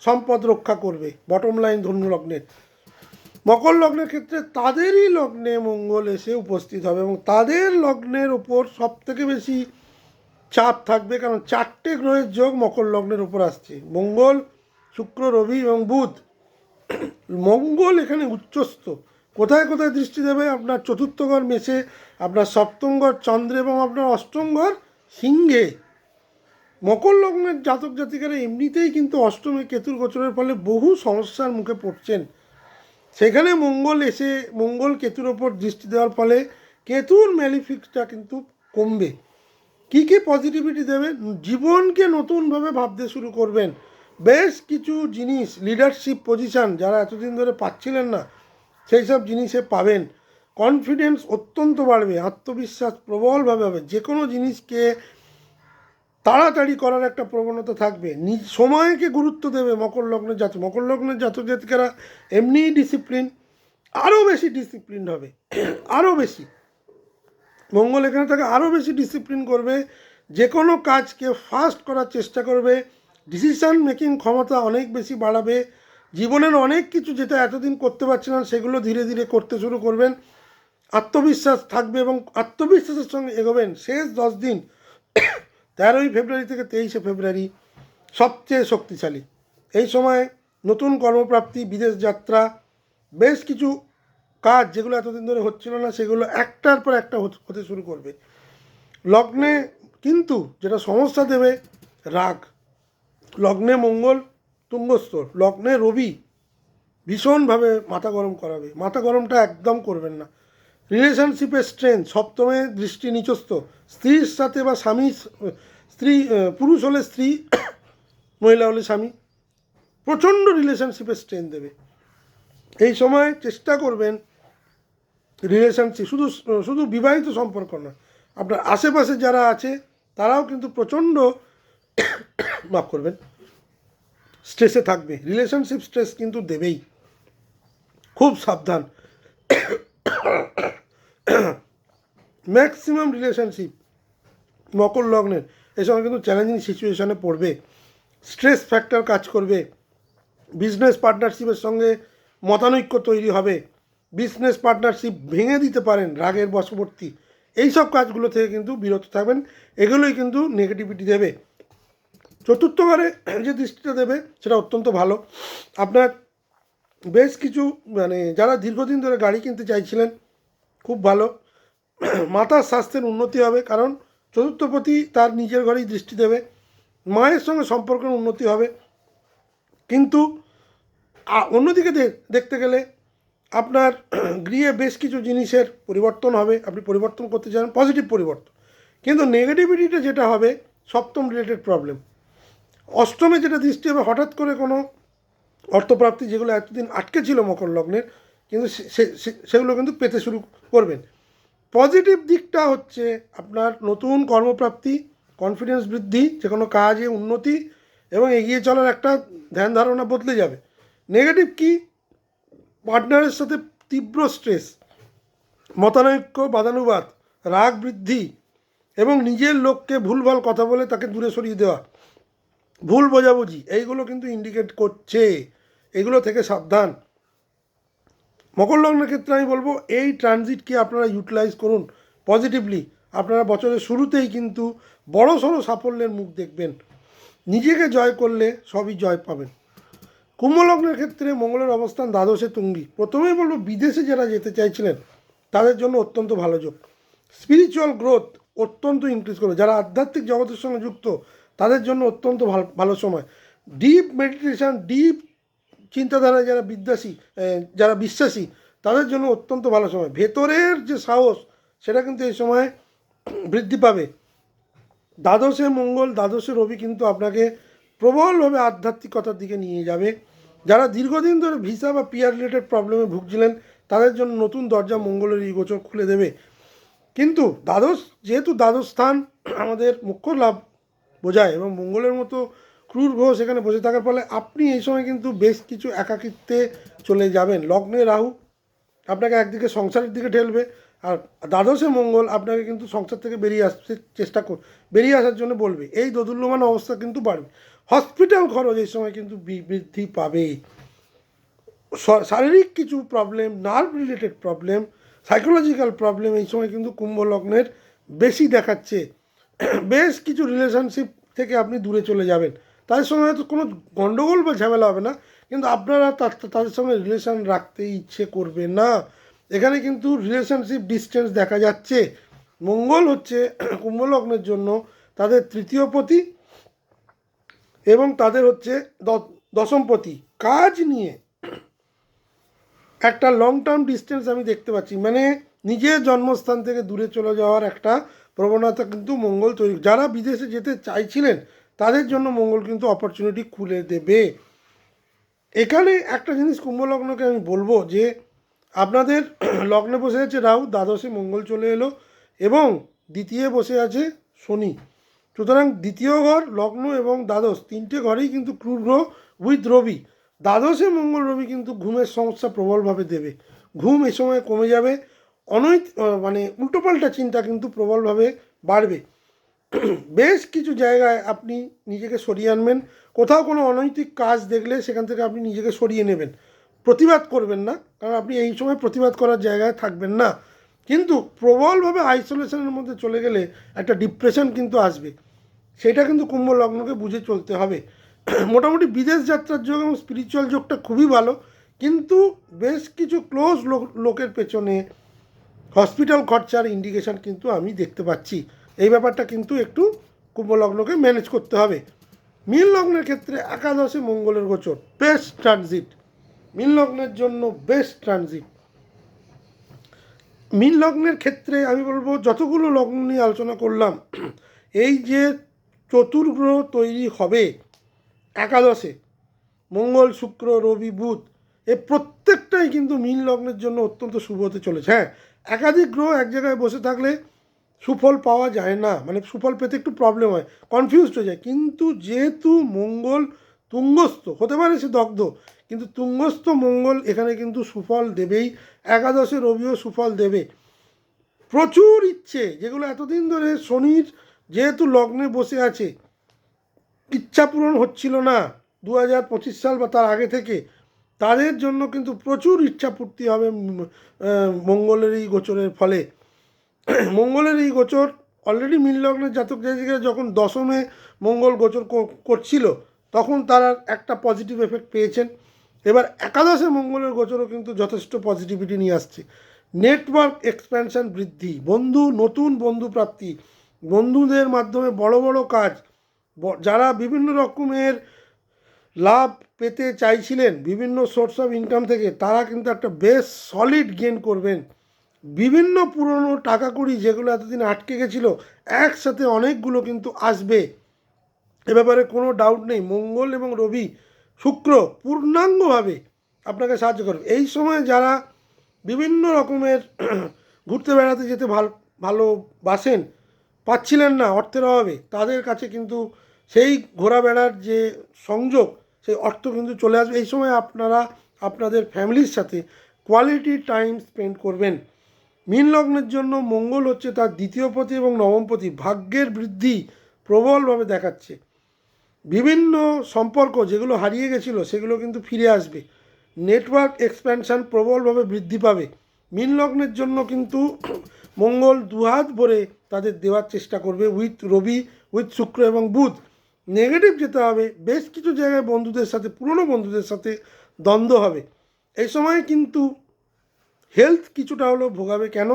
সম্পদ রক্ষা করবে। বটম লাইন ধনু লগ্নের, মকর লগ্নের ক্ষেত্রে তাদেরই লগ্নে মঙ্গল এসে উপস্থিত হবে এবং তাদের লগ্নের ওপর সবথেকে বেশি চাপ থাকবে, কারণ 4টে গ্রহের যোগ মকর লগ্নের উপর আসছে, মঙ্গল, শুক্র, রবি এবং বুধ। মঙ্গল এখানে উচ্চস্থ, কোথায় কোথায় দৃষ্টি দেবে? আপনার চতুর্থ ঘর মেষে, আপনার সপ্তম ঘর চন্দ্রে এবং আপনার অষ্টম ঘর সিংহে। মকর লগ্নের জাতক জাতিকারা এমনিতেই কিন্তু অষ্টমে কেতুর গোচরের ফলে বহু সমস্যার মুখে পড়ছেন। সেখানে মঙ্গল কেতুর ওপর দৃষ্টি দেওয়ার ফলে কেতুর ম্যালিফিক্সটা কিন্তু কমবে। কী কী পজিটিভিটি দেবে? জীবনকে নতুনভাবে ভাবতে শুরু করবেন। বেশ কিছু জিনিস, লিডারশিপ পজিশান যারা এতদিন ধরে পাচ্ছিলেন না, সেই সব জিনিসে পাবেন। কনফিডেন্স অত্যন্ত বাড়বে, আত্মবিশ্বাস প্রবলভাবে হবে, যে কোনো জিনিসকে তাড়াতাড়ি করার একটা প্রবণতা থাকবে। সময়কে গুরুত্ব দেবে মকর লগ্নের জাতক জাতিকারা এমনিই ডিসিপ্লিন, আরও বেশি ডিসিপ্লিন হবে, আরও বেশি। মঙ্গল এখানে থাকে আরও বেশি ডিসিপ্লিন করবে, যে কোনো কাজকে ফাস্ট করার চেষ্টা করবে, ডিসিশান মেকিং ক্ষমতা অনেক বেশি বাড়াবে। জীবনের অনেক কিছু যেটা এতদিন করতে পারছিলেন সেগুলো ধীরে ধীরে করতে শুরু করবেন। আত্মবিশ্বাস থাকবে এবং আত্মবিশ্বাসের সঙ্গে এগোবেন। শেষ 10 দিন 13ই ফেব্রুয়ারি থেকে 23শে ফেব্রুয়ারি সবচেয়ে শক্তিশালী। এই সময় নতুন কর্মপ্রাপ্তি, বিদেশ যাত্রা, বেশ কিছু কাজ যেগুলো এতদিন ধরে হচ্ছিল না সেগুলো একটার পর একটা হতে শুরু করবে। লগ্নে কিন্তু যেটা সমস্যা দেবে, রাগ। লগ্নে মঙ্গল তুঙ্গস্থ, লগ্নে রবি ভীষণভাবে মাথা গরম করাবে। মাথা গরমটা একদম করবেন না। রিলেশনশিপের স্ট্রেংথ, সপ্তমে দৃষ্টি নিচস্থ, স্ত্রীর সাথে বা পুরুষ হলে স্ত্রী, মহিলা হলে স্বামী, প্রচণ্ড রিলেশনশিপের স্ট্রেংথ দেবে। এই সময় চেষ্টা করবেন রিলেশনশিপ, শুধু বিবাহিত সম্পর্ক না, আপনার আশেপাশে যারা আছে তারাও কিন্তু প্রচণ্ড মাফ করবেন স্ট্রেসে থাকবে। রিলেশনশিপ স্ট্রেস কিন্তু দেবেই, খুব সাবধান। ম্যাক্সিমাম রিলেশনশিপ মকর লগ্নের এই সময় কিন্তু চ্যালেঞ্জিং সিচুয়েশনে পড়বে, স্ট্রেস ফ্যাক্টর কাজ করবে। বিজনেস পার্টনারশিপের সঙ্গে মতানৈক্য তৈরি হবে, বিজনেস পার্টনারশিপ ভেঙে দিতে পারেন রাগের বশবর্তী। এই সব কাজগুলো থেকে কিন্তু বিরত থাকবেন, এগুলোই কিন্তু নেগেটিভিটি দেবে। চতুর্থ ঘরে যে দৃষ্টিটা দেবে সেটা অত্যন্ত ভালো। আপনার বেশ কিছু যারা দীর্ঘদিন ধরে গাড়ি কিনতে চাইছিলেন, খুব ভালো। মাতার স্বাস্থ্যের উন্নতি হবে, কারণ চতুর্থপতি তার নিজের ঘরেই দৃষ্টি দেবে। মায়ের সঙ্গে সম্পর্কের উন্নতি হবে। কিন্তু অন্যদিকে দেখতে গেলে আপনার গৃহে বেশ কিছু জিনিসের পরিবর্তন হবে, আপনি পরিবর্তন করতে চান, পজিটিভ পরিবর্তন। কিন্তু নেগেটিভিটিটা যেটা হবে, সপ্তম রিলেটেড প্রবলেম। অষ্টমে যেটা দৃষ্টি হবে, হঠাৎ করে কোনো অর্থপ্রাপ্তি যেগুলো এতদিন আটকে ছিল মকর লগ্নের, কিন্তু সেগুলো কিন্তু পেতে শুরু করবেন। পজিটিভ দিকটা হচ্ছে আপনার নতুন কর্মপ্রাপ্তি, কনফিডেন্স বৃদ্ধি, যে কোনো কাজে উন্নতি এবং এগিয়ে চলার একটা ধ্যান ধারণা বদলে যাবে। নেগেটিভ কি? পার্টনারের সাথে তীব্র স্ট্রেস, মতানৈক্য, বাদানুবাদ, রাগ বৃদ্ধি এবং নিজের লোককে ভুলভাল কথা বলে তাকে দূরে সরিয়ে দেওয়া, ভুল বোঝাবুঝি, এইগুলো কিন্তু ইন্ডিকেট করছে। এগুলো থেকে সাবধান। মকর লগ্নের ক্ষেত্রে আমি বলবো এই ট্রানজিটকে আপনারা ইউটিলাইজ করুন পজিটিভলি। আপনারা বছরের শুরুতেই কিন্তু বড় সড়ো সাফল্যের মুখ দেখবেন। নিজেকে জয় করলে সবই জয় পাবেন। কুম্ভ লগ্নের ক্ষেত্রে মঙ্গলের অবস্থান দ্বাদশে তুঙ্গি। প্রথমেই বলবো বিদেশে যারা যেতে চাইছিলেন তাদের জন্য অত্যন্ত ভালো যোগ। স্পিরিচুয়াল গ্রোথ অত্যন্ত ইনক্রিজ করবে। যারা আধ্যাত্মিক জগতের সঙ্গে যুক্ত তাদের জন্য অত্যন্ত ভালো সময়। ডিপ মেডিটেশন, ডিপ চিন্তাধারায় যারা বিশ্বাসী তাদের জন্য অত্যন্ত ভালো সময়। ভেতরের যে সাহস সেটা কিন্তু এই সময় বৃদ্ধি পাবে। দ্বাদশে মঙ্গল, দ্বাদশে রবি কিন্তু আপনাকে প্রবলভাবে আধ্যাত্মিকতার দিকে নিয়ে যাবে। যারা দীর্ঘদিন ধরে ভিসা বা পিআর রিলেটেড প্রবলেমে ভুগছিলেন তাদের জন্য নতুন দরজা মঙ্গলের এই গোচর খুলে দেবে। কিন্তু যেহেতু দ্বাদশ স্থান আমাদের মুখ্য লাভ বোঝায় এবং মঙ্গলের মতো ক্রূর গ্রহ সেখানে বসে থাকার ফলে আপনি এই সময় কিন্তু বেশ কিছু একাকিত্বে চলে যাবেন। লগ্নে রাহু আপনাকে একদিকে সংসারের দিকে ঠেলবে, আর দ্বাদশে মঙ্গল আপনাকে কিন্তু সংসার থেকে বেরিয়ে আসার জন্য বলবে। এই দোদুল্যমান অবস্থা কিন্তু বাড়বে। হসপিটাল খরচ এই সময় কিন্তু বৃদ্ধি পাবে। শারীরিক কিছু problem, nerve related problem, psychological problem এই সময় কিন্তু কুম্ভ লগ্নের বেশি দেখাচ্ছে। বেশ কিছু রিলেশনশিপ থেকে আপনি দূরে চলে যাবেন। তাদের সঙ্গে হয়তো কোনো গণ্ডগোল বা ঝামেলা হবে না, কিন্তু আপনারা তাদের সঙ্গে রিলেশন রাখতে ইচ্ছে করবে না। এখানে কিন্তু রিলেশনশিপ ডিস্টেন্স দেখা যাচ্ছে। মঙ্গল হচ্ছে কুম্ভ লগ্নের জন্য তাদের তৃতীয়পতি এবং তাদের হচ্ছে দশমপতি। কাজ নিয়ে একটা লং টার্ম ডিস্টেন্স আমি দেখতে পাচ্ছি, মানে নিজের জন্মস্থান থেকে দূরে চলে যাওয়ার একটা প্রবণতা কিন্তু মঙ্গল তৈরি। যারা বিদেশে যেতে চাইছিলেন তাদের জন্য মঙ্গল কিন্তু অপরচুনিটি খুলে দেবে। এখানে একটা জিনিস কুম্ভ লগ্নকে আমি বলবো যে আপনাদের লগ্নে বসে আছে রাহু, দ্বাদশে মঙ্গল চলে এলো এবং দ্বিতীয় বসে আছে শনি। সুতরাং দ্বিতীয় ঘর, লগ্ন এবং দ্বাদশ তিনটে ঘরেই কিন্তু ক্রূর গ্রহ উইথ রবি। দ্বাদশে মঙ্গল রবি কিন্তু ঘুমের সমস্যা প্রবলভাবে দেবে। ঘুম এ সময় কমে যাবে, মানে উল্টোপাল্টা চিন্তা কিন্তু প্রবলভাবে বাড়বে। বেশ কিছু জায়গায় আপনি নিজেকে সরিয়ে আনবেন। কোথাও কোনো অনৈতিক কাজ দেখলে সেখান থেকে আপনি নিজেকে সরিয়ে নেবেন। প্রতিবাদ করবেন না, কারণ আপনি এই সময় প্রতিবাদ করার জায়গায় থাকবেন না। কিন্তু প্রবলভাবে আইসোলেশনের মধ্যে চলে গেলে একটা ডিপ্রেশন কিন্তু আসবে। সেটা কিন্তু কুম্ভ লগ্নকে বুঝে চলতে হবে। মোটামুটি বিদেশ যাত্রার যোগ এবং স্পিরিচুয়াল যোগটা খুবই ভালো, কিন্তু বেশ কিছু ক্লোজ লোকের পেছনে হসপিটাল খরচার ইন্ডিকেশান কিন্তু আমি দেখতে পাচ্ছি। এই ব্যাপারটা কিন্তু একটু কুম্ভ লগ্নকে ম্যানেজ করতে হবে। মীন লগ্নের ক্ষেত্রে একাদশে মঙ্গলের গোচর, বেস্ট ট্রানজিট মীন লগ্নের জন্য, বেস্ট ট্রানজিট। মীন লগ্নের ক্ষেত্রে আমি বলবো যতগুলো লগ্ন নিয়ে আলোচনা করলাম, এই যে চতুর্গ্রহ তৈরি হবে একাদশে, মঙ্গল শুক্র রবি বুধ, এ প্রত্যেকটাই কিন্তু মীন লগ্নের জন্য অত্যন্ত শুভ হতে চলেছে। হ্যাঁ, একাধিক গ্রহ এক জায়গায় বসে থাকলে সুফল পাওয়া যায় না, মানে সুফল পেতে একটু প্রবলেম হয়, কনফিউজড হয়ে যায়। কিন্তু যেহেতু মঙ্গল তুঙ্গস্থ, হতে পারে সে দগ্ধ, কিন্তু তুঙ্গস্থ মঙ্গল এখানে কিন্তু সুফল দেবেই। একাদশে রবিও সুফল দেবে। প্রচুর ইচ্ছে যেগুলো এতদিন ধরে শনির যেহেতু লগ্নে বসে আছে, ইচ্ছা পূরণ হচ্ছিল না 2025 সাল বা তার আগে থেকে, তাদের জন্য কিন্তু প্রচুর ইচ্ছা পূর্তি হবে মঙ্গলের এই গোচরের ফলে। মঙ্গলের এই গোচর অলরেডি মীন লগ্নের জাতক জাতিকারা যখন দশমে মঙ্গল গোচর করছিল তখন তারা একটা পজিটিভ এফেক্ট পেয়েছেন। এবার একাদশে মঙ্গলের গোচরও কিন্তু যথেষ্ট পজিটিভিটি নিয়ে আসছে। নেটওয়ার্ক এক্সপ্যানশন বৃদ্ধি, নতুন বন্ধু প্রাপ্তি, বন্ধুদের মাধ্যমে বড় বড় কাজ, যারা বিভিন্ন রকমের লাভ পেতে চাইছিলেন বিভিন্ন সোর্স অফ ইনকাম থেকে, তারা কিন্তু একটা বেশ সলিড গেন করবেন। বিভিন্ন পুরনো টাকা কড়ি যেগুলো এতদিন আটকে গেছিলো, একসাথে অনেকগুলো কিন্তু আসবে। এ ব্যাপারে কোনো ডাউট নেই। মঙ্গল এবং রবি শুক্র পূর্ণাঙ্গভাবে আপনাকে সাহায্য করবে। এই সময় যারা বিভিন্ন রকমের ঘুরতে বেড়াতে যেতে ভালোবাসেন, পাচ্ছিলেন না অর্থের অভাবে, তাদের কাছে কিন্তু সেই ঘোরা বেড়ার যে সংযোগ, সেই অর্থ কিন্তু চলে আসবে। এই সময় আপনারা আপনাদের ফ্যামিলির সাথে কোয়ালিটি টাইম স্পেন্ড করবেন। মীন লগ্নের জন্য মঙ্গল হচ্ছে তার দ্বিতীয়পতি এবং নবমপতি, ভাগ্যের বৃদ্ধি প্রবলভাবে দেখাচ্ছে। বিভিন্ন সম্পর্ক যেগুলো হারিয়ে গেছিলো সেগুলো কিন্তু ফিরে আসবে। নেটওয়ার্ক এক্সপ্যানশান প্রবলভাবে বৃদ্ধি পাবে। মীন লগ্নের জন্য কিন্তু মঙ্গল দুহাত ভরে তাদের দেওয়ার চেষ্টা করবে উইথ রবি, উইথ শুক্র এবং বুধ। নেগেটিভ যেতে হবে, বেশ কিছু জায়গায় বন্ধুদের সাথে, পুরনো বন্ধুদের সাথে দ্বন্দ্ব হবে। এই সময় কিন্তু হেলথ কিছুটা হলেও ভোগাবে। কেন?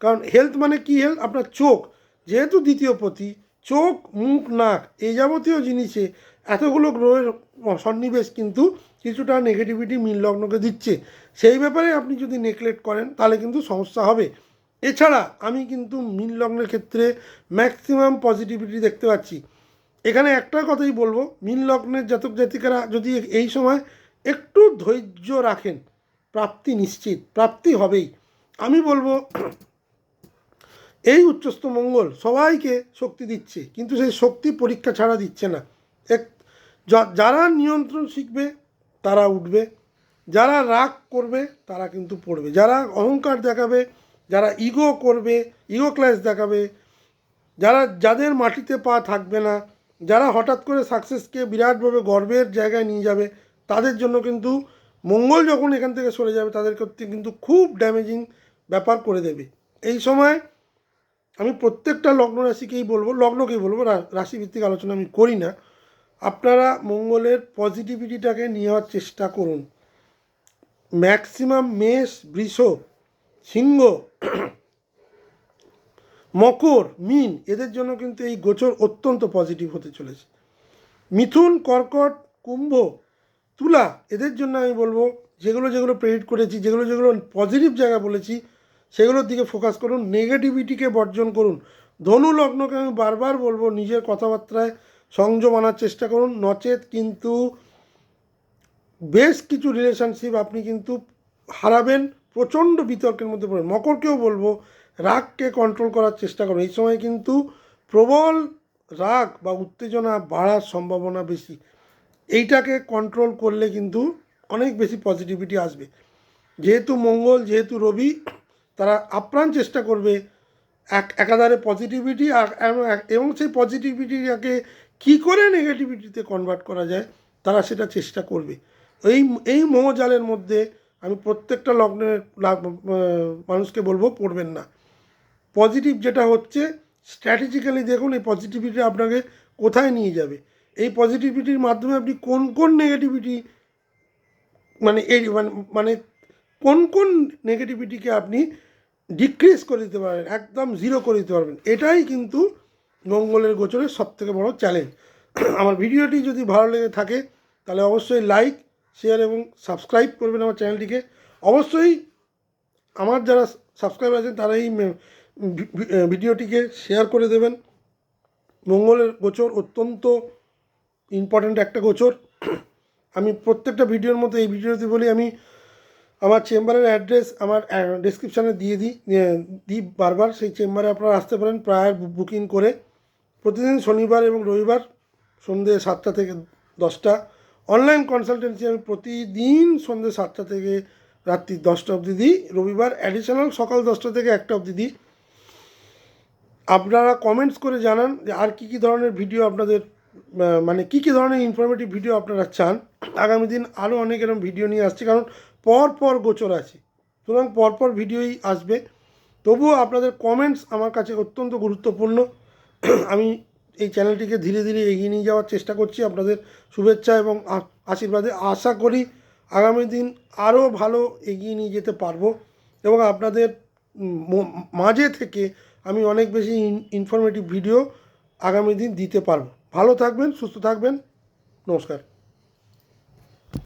কারণ হেলথ মানে কি? হেলথ আপনার চোখ, যেহেতু দ্বিতীয়পতি, চোখ মুখ নাক এই যাবতীয় জিনিসে এতগুলো গ্রহের সন্নিবেশ কিন্তু কিছুটা নেগেটিভিটি মীন লগ্নকে দিচ্ছে। সেই ব্যাপারে আপনি যদি নেগলেক্ট করেন তাহলে কিন্তু সমস্যা হবে। এছাড়া আমি কিন্তু মীন লগ্নের ক্ষেত্রে ম্যাক্সিমাম পজিটিভিটি দেখতে পাচ্ছি। এখানে একটা কথাই বলবো, মীন লগ্নের জাতক জাতিকারা যদি এই সময় একটু ধৈর্য রাখেন, প্রাপ্তি নিশ্চিত, প্রাপ্তি হবেই। আমি বলবো এই উচ্চস্থ মঙ্গল সবাইকে শক্তি দিচ্ছে, কিন্তু সেই শক্তি পরীক্ষা ছাড়া দিচ্ছে না। এক যারা নিয়ন্ত্রণ শিখবে তারা উঠবে, যারা রাগ করবে তারা কিন্তু পড়বে, যারা অহংকার দেখাবে, যারা ইগো করবে, ইগো ক্লাস দেখাবে, যাদের মাটিতে পা থাকবে না, যারা হঠাৎ করে সাকসেসকে বিরাটভাবে গর্বের জায়গায় নিয়ে যাবে, তাদের জন্য কিন্তু মঙ্গল যখন এখান থেকে সরে যাবে তাদের ক্ষেত্রে কিন্তু খুব ড্যামেজিং ব্যাপার করে দেবে। এই সময় আমি প্রত্যেকটা লগ্ন রাশিকেই বলবো, লগ্নকেই বলবো, রাশিভিত্তিক আলোচনা আমি করি না, আপনারা মঙ্গলের পজিটিভিটিটাকে নিয়ে যাওয়ার চেষ্টা করুন। ম্যাক্সিমাম মেষ, বৃষ, সিংহ, মকর, মীন এদের জন্য কিন্তু এই গোচর অত্যন্ত পজিটিভ হতে চলেছে। মিথুন, কর্কট, কুম্ভ, তুলা এদের জন্য আমি বলবো যেগুলো প্রেডিক্ট করেছি, যেগুলো পজিটিভ জায়গা বলেছি সেগুলোর দিকে ফোকাস করুন, নেগেটিভিটিকে বর্জন করুন। ধনু লগ্নকে আমি বারবার বলবো নিজের কথাবার্তায় সংযম আনার চেষ্টা করুন, নচেত কিন্তু বেশ কিছু রিলেশনশিপ আপনি কিন্তু হারাবেন, প্রচণ্ড বিতর্কের মধ্যে পড়বেন। মকরকেও বলবো রাগকে কন্ট্রোল করার চেষ্টা করুন, এই সময় কিন্তু প্রবল রাগ বা উত্তেজনা বাড়ার সম্ভাবনা বেশি, এইটাকে কন্ট্রোল করলে কিন্তু অনেক বেশি পজিটিভিটি আসবে। যেহেতু মঙ্গল, যেহেতু রবি, তারা আপ্রাণ চেষ্টা করবে একাধারে পজিটিভিটি এবং সেই পজিটিভিটিটাকে কী করে নেগেটিভিটিতে কনভার্ট করা যায় তারা সেটা চেষ্টা করবে। এই মোহজালের মধ্যে আমি প্রত্যেকটা লগ্নের মানুষকে বলবো পড়বেন না। পজিটিভ যেটা হচ্ছে স্ট্র্যাটেজিক্যালি দেখুন এই পজিটিভিটি আপনাকে কোথায় নিয়ে যাবে, এই পজিটিভিটির মাধ্যমে আপনি কোন নেগেটিভিটি মানে কোন নেগেটিভিটিকে আপনি ডিক্রিজ করে দিতে পারবেন, একদম জিরো করে দিতে পারবেন। এটাই কিন্তু মঙ্গলের গোচরের সবথেকে বড় চ্যালেঞ্জ। আমার ভিডিওটি যদি ভালো লেগে থাকে তাহলে অবশ্যই লাইক, শেয়ার এবং সাবস্ক্রাইব করবেন আমার চ্যানেলটিকে। অবশ্যই আমার যারা সাবস্ক্রাইবার আছেন তারা এই ভিডিওটিকে শেয়ার করে দেবেন। মঙ্গলের গোচর অত্যন্ত ইম্পর্ট্যান্ট একটা গোচর। আমি প্রত্যেকটা ভিডিওর মধ্যে এই ভিডিওতে বলি, আমি আমার চেম্বারের অ্যাড্রেস আমার ডেসক্রিপশানে দিয়ে দিই বারবার, সেই চেম্বারে আপনারা আসতে পারেন প্রায়ার বুকিং করে। প্রতিদিন শনিবার এবং রবিবার সন্ধ্যে 7টা থেকে 10টা। অনলাইন কনসালটেন্সি আমি প্রতিদিন সন্ধ্যে 7টা থেকে রাত্রি 10টা অবধি দিই, রবিবার অ্যাডিশনাল সকাল 10টা থেকে 1টা অবধি দিই। আপনারা কমেন্টস করে জানান যে আর কী ধরনের ভিডিও আপনাদের মানে কী ধরনের ইনফরমেটিভ ভিডিও আপনারা চান। আগামী দিন আরও অনেক এরকম ভিডিও নিয়ে আসছে, কারণ পর গোচর আছে, সুতরাং পর ভিডিওই আসবে। তবুও আপনাদের কমেন্টস আমার কাছে অত্যন্ত গুরুত্বপূর্ণ। আমি এই চ্যানেলটিকে ধীরে ধীরে এগিয়ে নিয়ে যাওয়ার চেষ্টা করছি আপনাদের শুভেচ্ছা এবং আশীর্বাদে। আশা করি আগামী দিন আরও ভালো এগিয়ে নিয়ে যেতে পারবো এবং আপনাদের মাঝে থেকে আমি অনেক বেশি ইনফরমেটিভ ভিডিও আগামী দিন দিতে পারবো। ভালো থাকবেন, সুস্থ থাকবেন, নমস্কার।